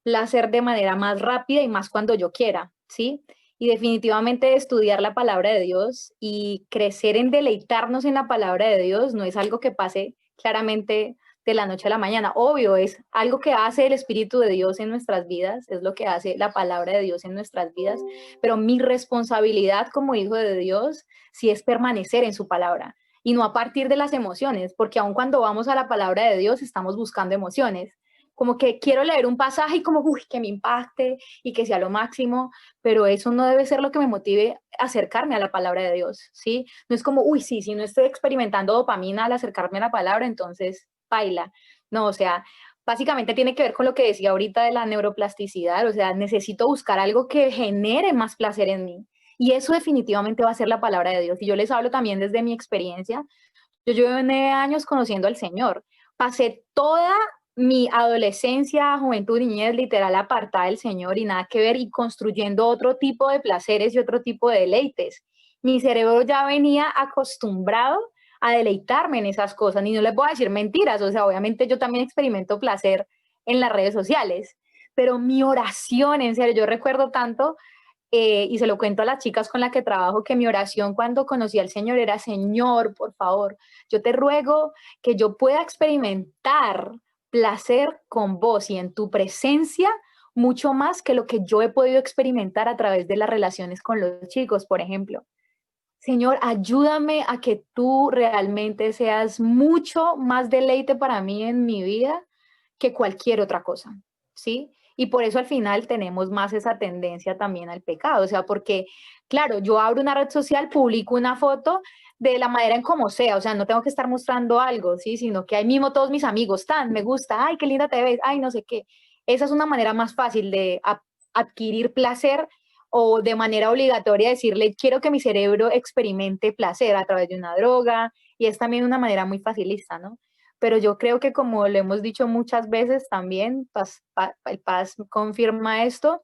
placer de manera más rápida y más cuando yo quiera, ¿sí? Y definitivamente estudiar la palabra de Dios y crecer en deleitarnos en la palabra de Dios no es algo que pase claramente de la noche a la mañana. Obvio, es algo que hace el Espíritu de Dios en nuestras vidas, es lo que hace la palabra de Dios en nuestras vidas, pero mi responsabilidad como hijo de Dios sí es permanecer en su palabra y no a partir de las emociones, porque aun cuando vamos a la palabra de Dios estamos buscando emociones. Como que quiero leer un pasaje y como, uy, que me impacte y que sea lo máximo, pero eso no debe ser lo que me motive a acercarme a la palabra de Dios, ¿sí? No es como, uy, sí, si no estoy experimentando dopamina al acercarme a la palabra, entonces baila. No, o sea, básicamente tiene que ver con lo que decía ahorita de la neuroplasticidad, o sea, necesito buscar algo que genere más placer en mí. Y eso definitivamente va a ser la palabra de Dios. Y yo les hablo también desde mi experiencia. Yo llevo 9 años conociendo al Señor. Pasé toda mi adolescencia, juventud, niñez, literal apartada del Señor y nada que ver, y construyendo otro tipo de placeres y otro tipo de deleites. Mi cerebro ya venía acostumbrado a deleitarme en esas cosas, y no les voy a decir mentiras, o sea, obviamente yo también experimento placer en las redes sociales, pero mi oración, en serio, yo recuerdo tanto, y se lo cuento a las chicas con las que trabajo, que mi oración cuando conocí al Señor era, Señor, por favor, yo te ruego que yo pueda experimentar placer con vos y en tu presencia mucho más que lo que yo he podido experimentar a través de las relaciones con los chicos, por ejemplo. Señor, ayúdame a que tú realmente seas mucho más deleite para mí en mi vida que cualquier otra cosa, ¿sí? Y por eso al final tenemos más esa tendencia también al pecado, o sea, porque, claro, yo abro una red social, publico una foto de la manera en como sea, o sea, no tengo que estar mostrando algo, ¿sí? Sino que ahí mismo todos mis amigos están, me gusta, ay, qué linda te ves, ay, no sé qué. Esa es una manera más fácil de adquirir placer, o de manera obligatoria decirle, quiero que mi cerebro experimente placer a través de una droga, y es también una manera muy facilista, ¿no? Pero yo creo que, como lo hemos dicho muchas veces también, el Paz confirma esto,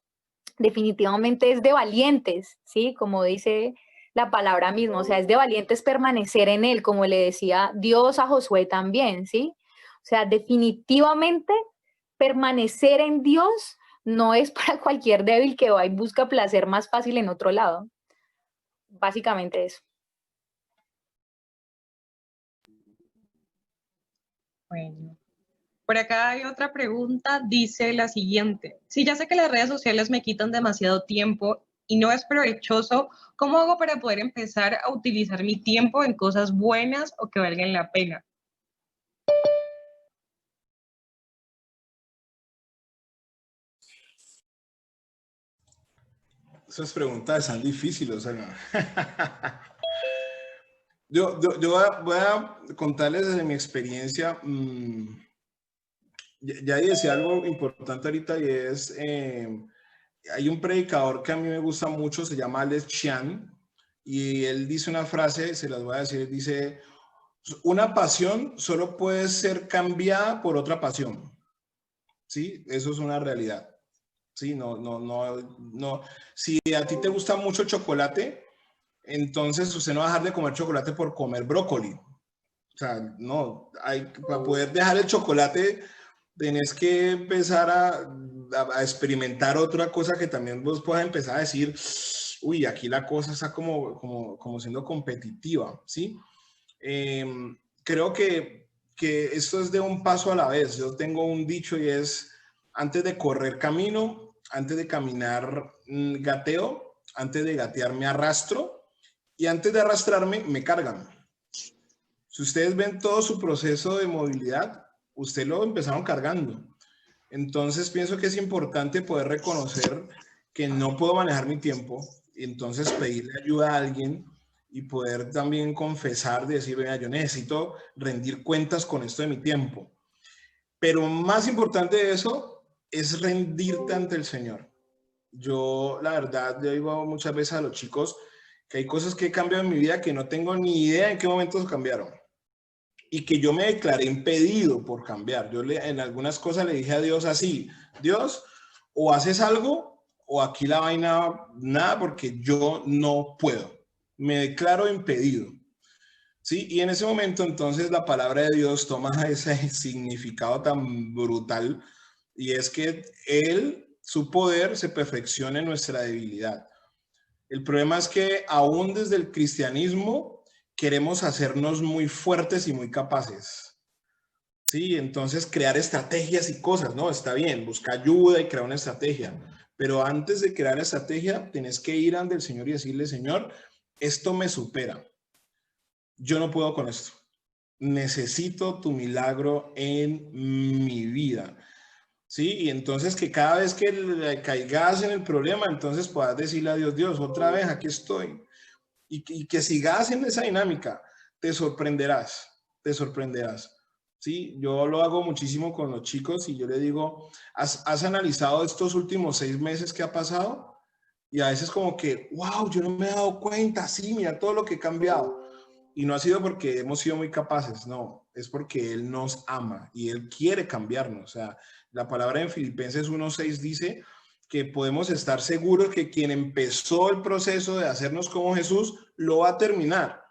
definitivamente es de valientes, ¿sí? Como dice la palabra misma, o sea, es de valientes permanecer en él, como le decía Dios a Josué también, ¿sí? O sea, definitivamente permanecer en Dios no es para cualquier débil que va y busca placer más fácil en otro lado. Básicamente eso. Bueno, por acá hay otra pregunta, dice la siguiente. Si ya sé que las redes sociales me quitan demasiado tiempo y no es provechoso, ¿cómo hago para poder empezar a utilizar mi tiempo en cosas buenas o que valgan la pena? Esas preguntas están difíciles, o sea, no. Yo voy a contarles desde mi experiencia. Ya decía algo importante ahorita, y es, hay un predicador que a mí me gusta mucho, se llama Alex Chiang, y él dice una frase, se las voy a decir, dice, una pasión solo puede ser cambiada por otra pasión. ¿Sí? Eso es una realidad. ¿Sí? No. Si a ti te gusta mucho el chocolate, entonces usted no va a dejar de comer chocolate por comer brócoli. O sea, no, para poder dejar el chocolate, tenés que empezar a experimentar otra cosa que también vos puedas empezar a decir, uy, aquí la cosa está como siendo competitiva, ¿sí? Creo que esto es de un paso a la vez. Yo tengo un dicho y es, antes de correr camino, antes de caminar gateo, antes de gatear me arrastro y antes de arrastrarme me cargan. Si ustedes ven todo su proceso de movilidad, usted lo empezaron cargando. Entonces pienso que es importante poder reconocer que no puedo manejar mi tiempo y entonces pedirle ayuda a alguien y poder también confesar, decir, venga, yo necesito rendir cuentas con esto de mi tiempo. Pero más importante de eso es rendirte ante el Señor. Yo, la verdad, yo digo muchas veces a los chicos que hay cosas que he cambiado en mi vida que no tengo ni idea en qué momentos cambiaron. Y que yo me declaré impedido por cambiar. Yo en algunas cosas le dije a Dios así, Dios, o haces algo o aquí la vaina, nada, porque yo no puedo. Me declaro impedido. ¿Sí? Y en ese momento entonces la palabra de Dios toma ese significado tan brutal y es que Él, su poder se perfecciona en nuestra debilidad. El problema es que aún desde el cristianismo queremos hacernos muy fuertes y muy capaces. Sí, entonces crear estrategias y cosas, ¿no? Está bien, busca ayuda y crear una estrategia. Pero antes de crear estrategia, tienes que ir ante el Señor y decirle, Señor, esto me supera. Yo no puedo con esto. Necesito tu milagro en mi vida. ¿Sí? Y entonces que cada vez que caigas en el problema, entonces puedas decirle a Dios, Dios, otra vez aquí estoy. Y que sigas en esa dinámica, te sorprenderás, te sorprenderás. ¿Sí? Yo lo hago muchísimo con los chicos y yo le digo, ¿has analizado estos últimos 6 meses que ha pasado? Y a veces como que, wow, yo no me he dado cuenta, sí, mira todo lo que he cambiado. Y no ha sido porque hemos sido muy capaces, no, es porque Él nos ama y Él quiere cambiarnos. O sea, la palabra en Filipenses 1:6 dice que podemos estar seguros que quien empezó el proceso de hacernos como Jesús, lo va a terminar.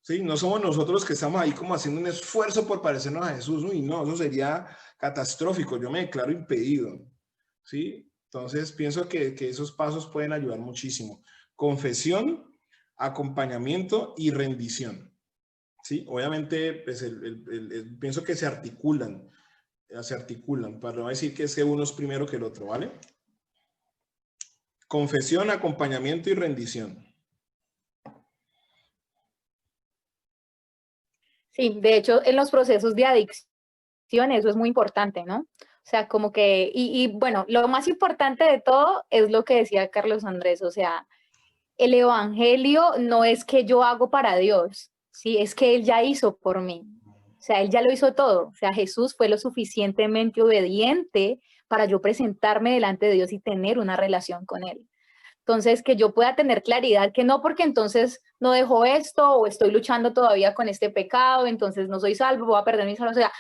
¿Sí? No somos nosotros que estamos ahí como haciendo un esfuerzo por parecernos a Jesús. Uy, no, eso sería catastrófico. Yo me declaro impedido. ¿Sí? Entonces, pienso que esos pasos pueden ayudar muchísimo. Confesión, acompañamiento y rendición. ¿Sí? Obviamente, pues pienso que se articulan, para no decir que uno es primero que el otro, ¿vale? Confesión, acompañamiento y rendición. Sí, de hecho, en los procesos de adicción eso es muy importante, ¿no? O sea, como que, y bueno, lo más importante de todo es lo que decía Carlos Andrés, o sea, el evangelio no es que yo hago para Dios, ¿sí? Es que Él ya hizo por mí. O sea, Él ya lo hizo todo. O sea, Jesús fue lo suficientemente obediente para yo presentarme delante de Dios y tener una relación con Él. Entonces, que yo pueda tener claridad que no porque entonces no dejo esto o estoy luchando todavía con este pecado, entonces no soy salvo, voy a perder mi salvación. O sea,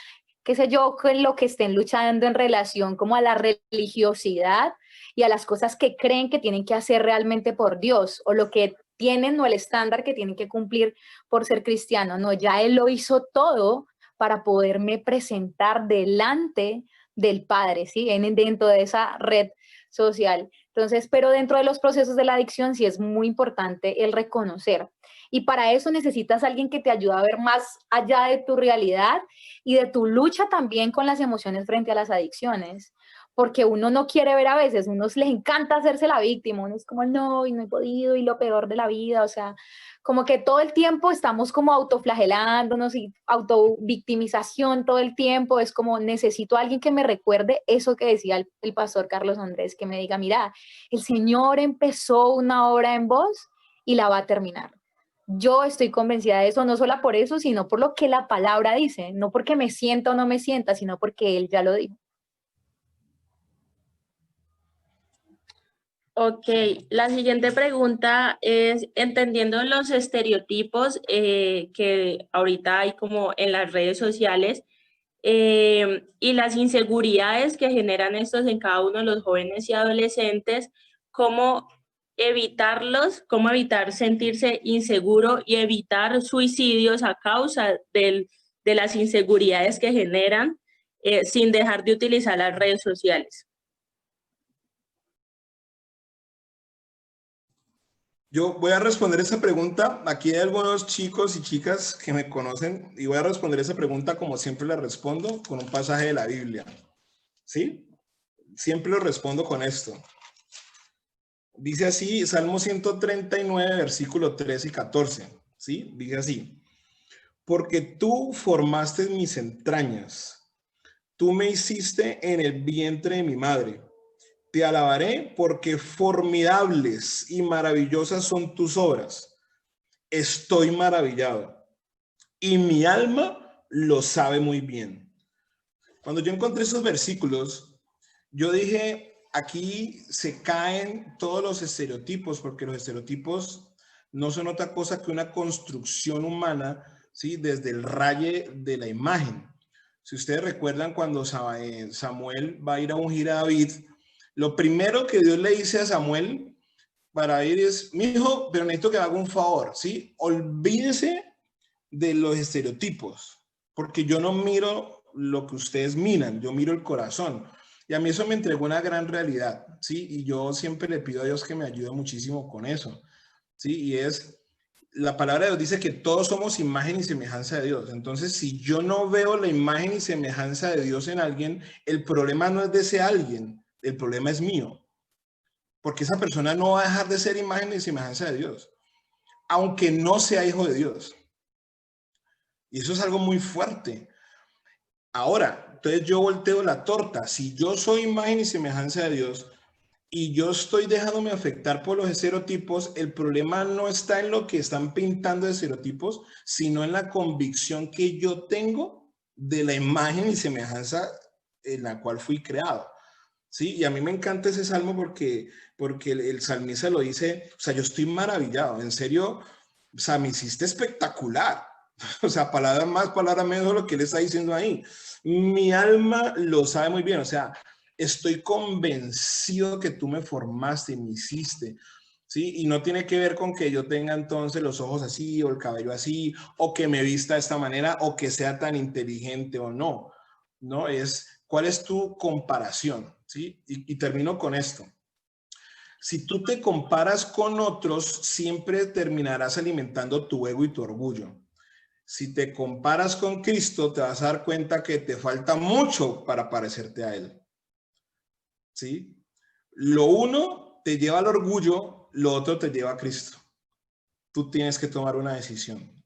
qué sé yo, con lo que estén luchando en relación como a la religiosidad y a las cosas que creen que tienen que hacer realmente por Dios o lo que tienen o el estándar que tienen que cumplir por ser cristiano. No, ya Él lo hizo todo para poderme presentar delante del Padre, ¿sí? Dentro de esa red social. Entonces, pero dentro de los procesos de la adicción sí es muy importante el reconocer. Y para eso necesitas a alguien que te ayude a ver más allá de tu realidad y de tu lucha también con las emociones frente a las adicciones. Porque uno no quiere ver a veces, unos les encanta hacerse la víctima, uno es como no, y no he podido, y lo peor de la vida, o sea, como que todo el tiempo estamos como autoflagelándonos y autovictimización todo el tiempo, es como necesito a alguien que me recuerde eso que decía el pastor Carlos Andrés, que me diga, mira, el Señor empezó una obra en vos y la va a terminar. Yo estoy convencida de eso, no solo por eso, sino por lo que la palabra dice, no porque me sienta o no me sienta, sino porque Él ya lo dijo. Ok, la siguiente pregunta es, entendiendo los estereotipos que ahorita hay como en las redes sociales y las inseguridades que generan estos en cada uno de los jóvenes y adolescentes, ¿cómo evitarlos, cómo evitar sentirse inseguro y evitar suicidios a causa de las inseguridades que generan sin dejar de utilizar las redes sociales? Yo voy a responder esa pregunta. Aquí hay algunos chicos y chicas que me conocen y voy a responder esa pregunta como siempre la respondo, con un pasaje de la Biblia. ¿Sí? Siempre lo respondo con esto. Dice así, Salmo 139, versículo 13 y 14. ¿Sí? Dice así. Porque tú formaste mis entrañas. Tú me hiciste en el vientre de mi madre. Te alabaré porque formidables y maravillosas son tus obras. Estoy maravillado y mi alma lo sabe muy bien. Cuando yo encontré esos versículos, yo dije, aquí se caen todos los estereotipos, porque los estereotipos no son otra cosa que una construcción humana, ¿sí? Desde el raye de la imagen. Si ustedes recuerdan cuando Samuel va a ir a ungir a David, lo primero que Dios le dice a Samuel para ir es, mi hijo, pero necesito que haga un favor, ¿sí? Olvídese de los estereotipos, porque yo no miro lo que ustedes miran, yo miro el corazón. Y a mí eso me entregó una gran realidad, ¿sí? Y yo siempre le pido a Dios que me ayude muchísimo con eso, ¿sí? Y es, la palabra de Dios dice que todos somos imagen y semejanza de Dios. Entonces, si yo no veo la imagen y semejanza de Dios en alguien, el problema no es de ese alguien, el problema es mío, porque esa persona no va a dejar de ser imagen y semejanza de Dios, aunque no sea hijo de Dios. Y eso es algo muy fuerte. Ahora, entonces yo volteo la torta. Si yo soy imagen y semejanza de Dios y yo estoy dejándome afectar por los estereotipos, el problema no está en lo que están pintando de estereotipos, sino en la convicción que yo tengo de la imagen y semejanza en la cual fui creado. Sí, y a mí me encanta ese salmo porque el salmista lo dice, o sea, yo estoy maravillado, en serio, o sea, me hiciste espectacular. O sea, palabras más, palabras menos, lo que él está diciendo ahí. Mi alma lo sabe muy bien, o sea, estoy convencido que tú me formaste y me hiciste, ¿sí? Y no tiene que ver con que yo tenga entonces los ojos así o el cabello así, o que me vista de esta manera, o que sea tan inteligente o no. No, es cuál es tu comparación, ¿sí? Y termino con esto. Si tú te comparas con otros, siempre terminarás alimentando tu ego y tu orgullo. Si te comparas con Cristo, te vas a dar cuenta que te falta mucho para parecerte a Él. ¿Sí? Lo uno te lleva al orgullo, lo otro te lleva a Cristo. Tú tienes que tomar una decisión.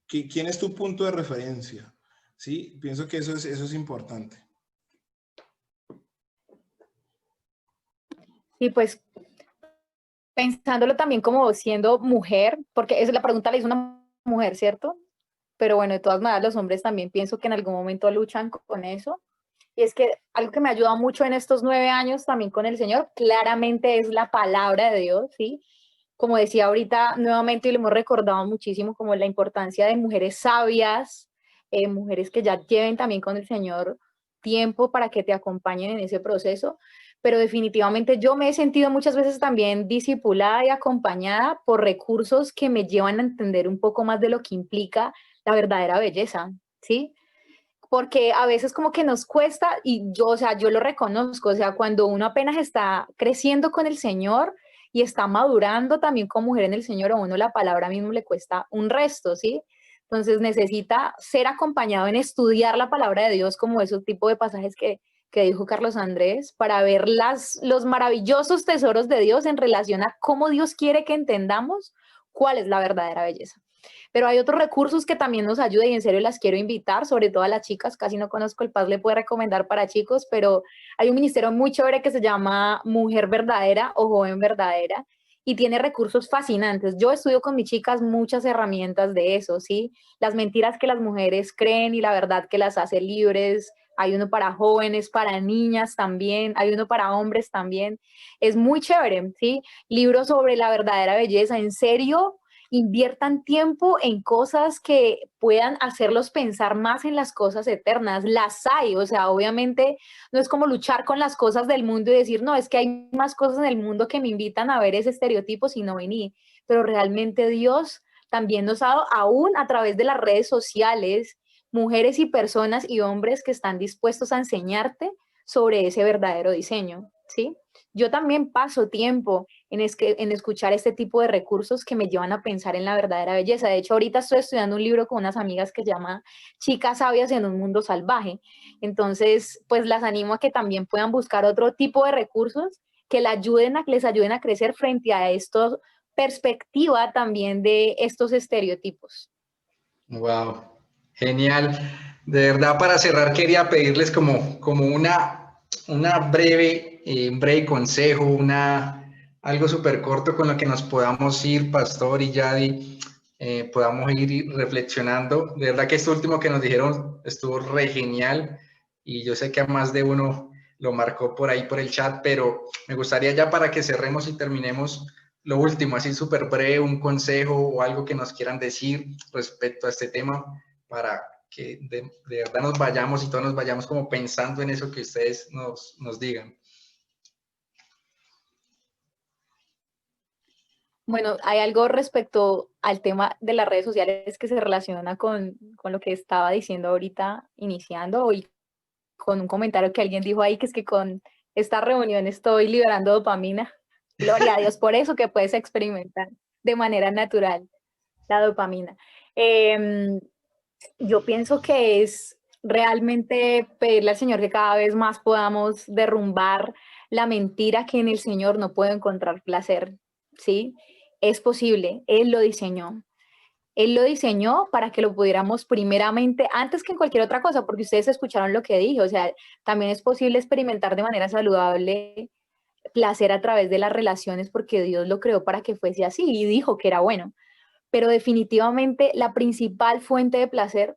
¿Quién es tu punto de referencia? ¿Sí? Pienso que eso es importante. Y pues pensándolo también como siendo mujer, porque esa es la pregunta, la hizo una mujer, ¿cierto? Pero bueno, de todas maneras los hombres también pienso que en algún momento luchan con eso. Y es que algo que me ha ayudado mucho en estos 9 años también con el Señor, claramente es la palabra de Dios, ¿sí? Como decía ahorita nuevamente y lo hemos recordado muchísimo, como la importancia de mujeres sabias, mujeres que ya lleven también con el Señor tiempo para que te acompañen en ese proceso. Pero definitivamente yo me he sentido muchas veces también discipulada y acompañada por recursos que me llevan a entender un poco más de lo que implica la verdadera belleza, ¿sí? Porque a veces como que nos cuesta, y yo, o sea, yo lo reconozco, o sea, cuando uno apenas está creciendo con el Señor y está madurando también como mujer en el Señor, a uno la palabra mismo le cuesta un resto, ¿sí? Entonces necesita ser acompañado en estudiar la palabra de Dios, como esos tipos de pasajes que dijo Carlos Andrés, para ver los maravillosos tesoros de Dios en relación a cómo Dios quiere que entendamos cuál es la verdadera belleza. Pero hay otros recursos que también nos ayudan y en serio las quiero invitar, sobre todo a las chicas, casi no conozco, el Paz le puede recomendar para chicos, pero hay un ministerio muy chévere que se llama Mujer Verdadera o Joven Verdadera y tiene recursos fascinantes. Yo estudio con mis chicas muchas herramientas de eso, ¿sí? Las mentiras que las mujeres creen y la verdad que las hace libres, hay uno para jóvenes, para niñas también, hay uno para hombres también. Es muy chévere, ¿sí? Libros sobre la verdadera belleza, en serio, inviertan tiempo en cosas que puedan hacerlos pensar más en las cosas eternas. Las hay, o sea, obviamente no es como luchar con las cosas del mundo y decir, no, es que hay más cosas en el mundo que me invitan a ver ese estereotipo, sino venir. Pero realmente Dios también nos ha dado, aún a través de las redes sociales, mujeres y personas y hombres que están dispuestos a enseñarte sobre ese verdadero diseño, ¿sí? Yo también paso tiempo en escuchar este tipo de recursos que me llevan a pensar en la verdadera belleza. De hecho, ahorita estoy estudiando un libro con unas amigas que se llama Chicas sabias en un mundo salvaje. Entonces, pues las animo a que también puedan buscar otro tipo de recursos que les ayuden a crecer frente a esta perspectiva también de estos estereotipos. Wow, genial. De verdad, para cerrar, quería pedirles como una breve, un breve consejo, algo súper corto con lo que nos podamos ir, Pastor y Yadi, podamos ir reflexionando. De verdad que esto último que nos dijeron estuvo re genial y yo sé que a más de uno lo marcó por ahí por el chat, pero me gustaría ya para que cerremos y terminemos lo último, así súper breve, un consejo o algo que nos quieran decir respecto a este tema para que de verdad nos vayamos y todos nos vayamos como pensando en eso que ustedes nos digan. Bueno, hay algo respecto al tema de las redes sociales que se relaciona con lo que estaba diciendo ahorita iniciando y con un comentario que alguien dijo ahí, que es que con esta reunión estoy liberando dopamina. Gloria a Dios por eso, que puedes experimentar de manera natural la dopamina. Yo pienso que es realmente pedirle al Señor que cada vez más podamos derrumbar la mentira que en el Señor no puedo encontrar placer, ¿sí? Es posible, Él lo diseñó. Él lo diseñó para que lo pudiéramos primeramente, antes que en cualquier otra cosa, porque ustedes escucharon lo que dije, o sea, también es posible experimentar de manera saludable placer a través de las relaciones porque Dios lo creó para que fuese así y dijo que era bueno. Pero definitivamente la principal fuente de placer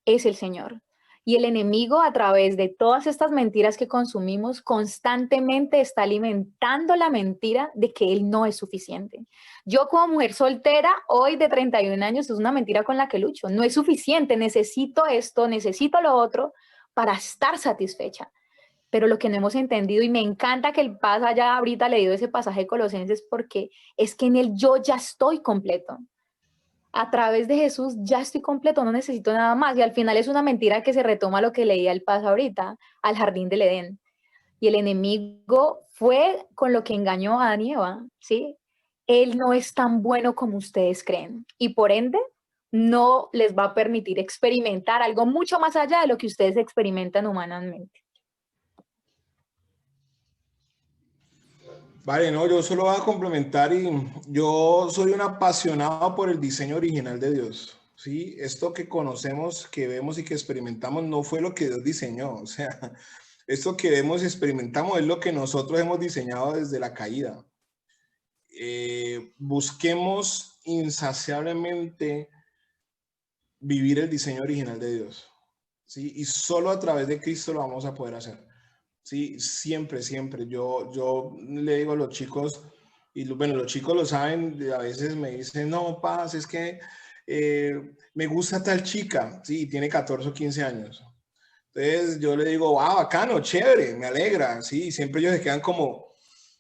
es el Señor. Y el enemigo, a través de todas estas mentiras que consumimos, constantemente está alimentando la mentira de que Él no es suficiente. Yo como mujer soltera, hoy de 31 años, es una mentira con la que lucho. No es suficiente, necesito esto, necesito lo otro para estar satisfecha. Pero lo que no hemos entendido, y me encanta que el Paz haya ahorita leído ese pasaje de Colosenses, porque es que en Él yo ya estoy completo. A través de Jesús ya estoy completo, no necesito nada más. Y al final es una mentira que se retoma lo que leía el Paz ahorita, al jardín del Edén. Y el enemigo fue con lo que engañó a Adán y Eva, ¿sí? Él no es tan bueno como ustedes creen. Y por ende, no les va a permitir experimentar algo mucho más allá de lo que ustedes experimentan humanamente. Vale, no, yo solo voy a complementar y yo soy un apasionado por el diseño original de Dios, ¿sí? Esto que conocemos, que vemos y que experimentamos no fue lo que Dios diseñó, o sea, esto que vemos y experimentamos es lo que nosotros hemos diseñado desde la caída. Busquemos insaciablemente vivir el diseño original de Dios, ¿sí? Y solo a través de Cristo lo vamos a poder hacer. Sí, siempre, siempre. Yo le digo a los chicos, y bueno, los chicos lo saben, a veces me dicen, no, Paz, es que me gusta tal chica, sí, tiene 14 o 15 años. Entonces yo le digo, ah, bacano, chévere, me alegra, sí, siempre ellos se quedan como,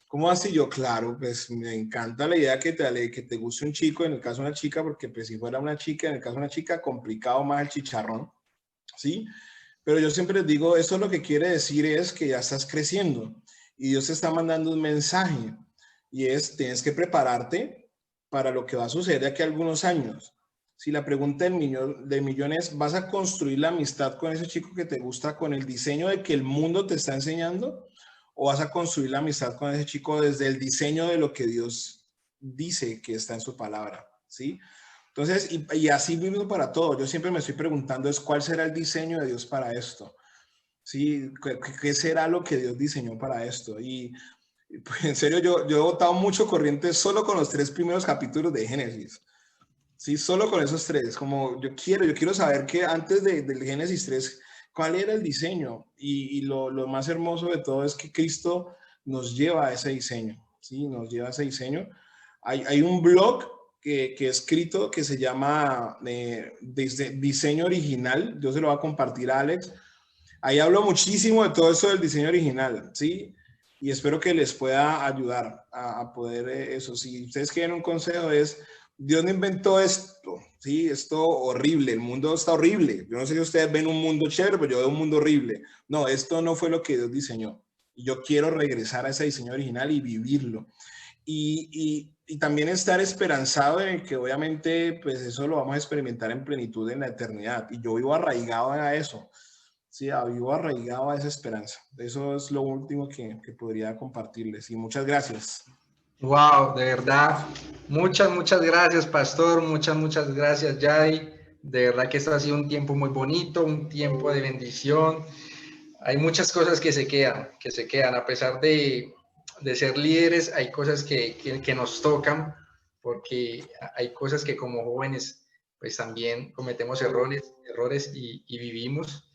¿cómo así? Yo, claro, pues me encanta la idea que te guste un chico, en el caso de una chica, porque pues si fuera una chica, en el caso de una chica, complicado más el chicharrón, ¿sí? Pero yo siempre les digo, esto lo que quiere decir es que ya estás creciendo y Dios te está mandando un mensaje y es, tienes que prepararte para lo que va a suceder de aquí a algunos años. Si la pregunta del millón es, ¿vas a construir la amistad con ese chico que te gusta con el diseño de que el mundo te está enseñando? ¿O vas a construir la amistad con ese chico desde el diseño de lo que Dios dice que está en su palabra? ¿Sí? Entonces, y así mismo para todo, yo siempre me estoy preguntando es cuál será el diseño de Dios para esto, ¿sí? ¿Qué será lo que Dios diseñó para esto? Y pues, en serio, yo he botado mucho corriente solo con los 3 primeros capítulos de Génesis, ¿sí? Solo con esos 3, como yo quiero saber que antes del Génesis 3, ¿Cuál era el diseño? Y lo más hermoso de todo es que Cristo nos lleva a ese diseño, ¿sí? Nos lleva a ese diseño. Hay un blog que he escrito que se llama Diseño Original. Yo se lo voy a compartir a Alex. Ahí hablo muchísimo de todo eso del diseño original, ¿sí? Y espero que les pueda ayudar a poder eso. Si ustedes quieren un consejo es, Dios no inventó esto, ¿sí? Esto horrible, el mundo está horrible. Yo no sé si ustedes ven un mundo chévere, pero yo veo un mundo horrible. No, esto no fue lo que Dios diseñó. Y yo quiero regresar a ese diseño original y vivirlo. Y también estar esperanzado en que obviamente pues eso lo vamos a experimentar en plenitud en la eternidad. Y yo vivo arraigado a eso. Sí, vivo arraigado a esa esperanza. Eso es lo último que podría compartirles. Y muchas gracias. Wow, de verdad, muchas gracias, pastor, muchas gracias, Yadi. De verdad que esto ha sido un tiempo muy bonito, un tiempo de bendición. Hay muchas cosas que se quedan, a pesar de ser líderes, hay cosas que nos tocan, porque hay cosas que como jóvenes, pues también cometemos errores y vivimos.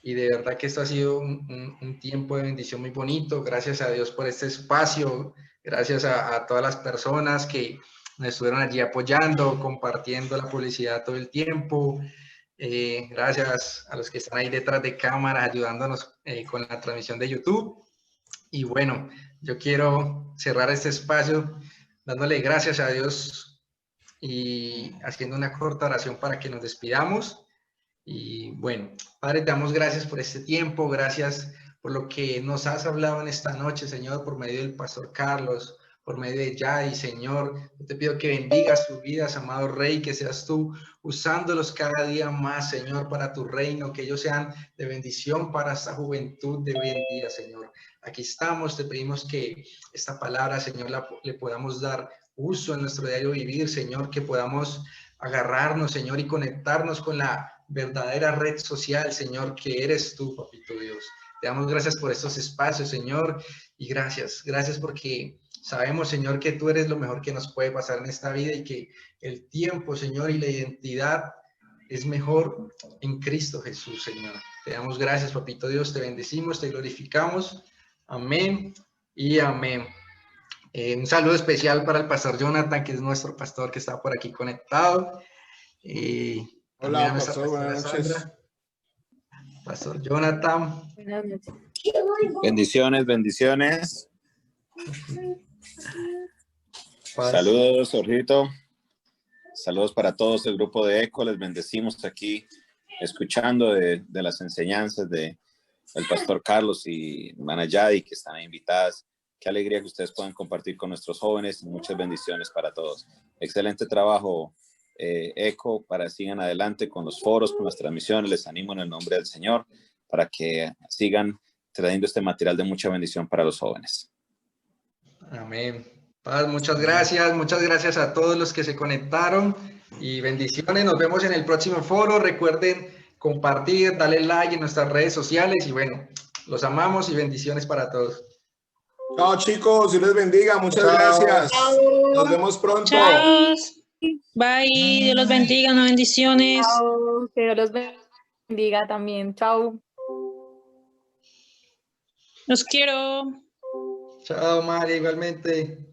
Y de verdad que esto ha sido un tiempo de bendición muy bonito. Gracias a Dios por este espacio. Gracias a todas las personas que nos estuvieron allí apoyando, compartiendo la publicidad todo el tiempo. Gracias a los que están ahí detrás de cámara ayudándonos con la transmisión de YouTube. Y bueno, yo quiero cerrar este espacio dándole gracias a Dios y haciendo una corta oración para que nos despidamos. Y bueno, Padre, te damos gracias por este tiempo, gracias por lo que nos has hablado en esta noche, Señor, por medio del pastor Carlos, por medio de Yadi, Señor. Yo te pido que bendigas sus vidas, amado Rey, que seas tú usándolos cada día más, Señor, para tu reino, que ellos sean de bendición para esta juventud de hoy en día, Señor. Aquí estamos, te pedimos que esta palabra, Señor, le podamos dar uso en nuestro diario vivir, Señor, que podamos agarrarnos, Señor, y conectarnos con la verdadera red social, Señor, que eres tú, Papito Dios. Te damos gracias por estos espacios, Señor, y gracias porque sabemos, Señor, que tú eres lo mejor que nos puede pasar en esta vida y que el tiempo, Señor, y la identidad es mejor en Cristo Jesús, Señor. Te damos gracias, Papito Dios, te bendecimos, te glorificamos. Amén y amén. Un saludo especial para el pastor Jonathan, que es nuestro pastor que está por aquí conectado. Hola, pastor, buenas noches. Pastor Jonathan. Buenas noches. Bendiciones. Saludos, Jorgito. Saludos para todos el grupo de ECO. Les bendecimos aquí, escuchando de las enseñanzas del pastor Carlos y hermana Yadi, que están invitadas. Qué alegría que ustedes puedan compartir con nuestros jóvenes. Muchas bendiciones para todos. Excelente trabajo, ECO, para sigan adelante con los foros, con las transmisiones. Les animo en el nombre del Señor para que sigan trayendo este material de mucha bendición para los jóvenes. Amén. Paz, muchas gracias a todos los que se conectaron y bendiciones. Nos vemos en el próximo foro. Recuerden compartir, darle like en nuestras redes sociales y bueno, los amamos y bendiciones para todos. Chao, chicos, Dios les bendiga. Muchas gracias. Nos vemos pronto. Chao. Bye, Dios los bendiga, no bendiciones. Chao, que Dios los bendiga también. Chao. Los quiero. Chao, María, igualmente.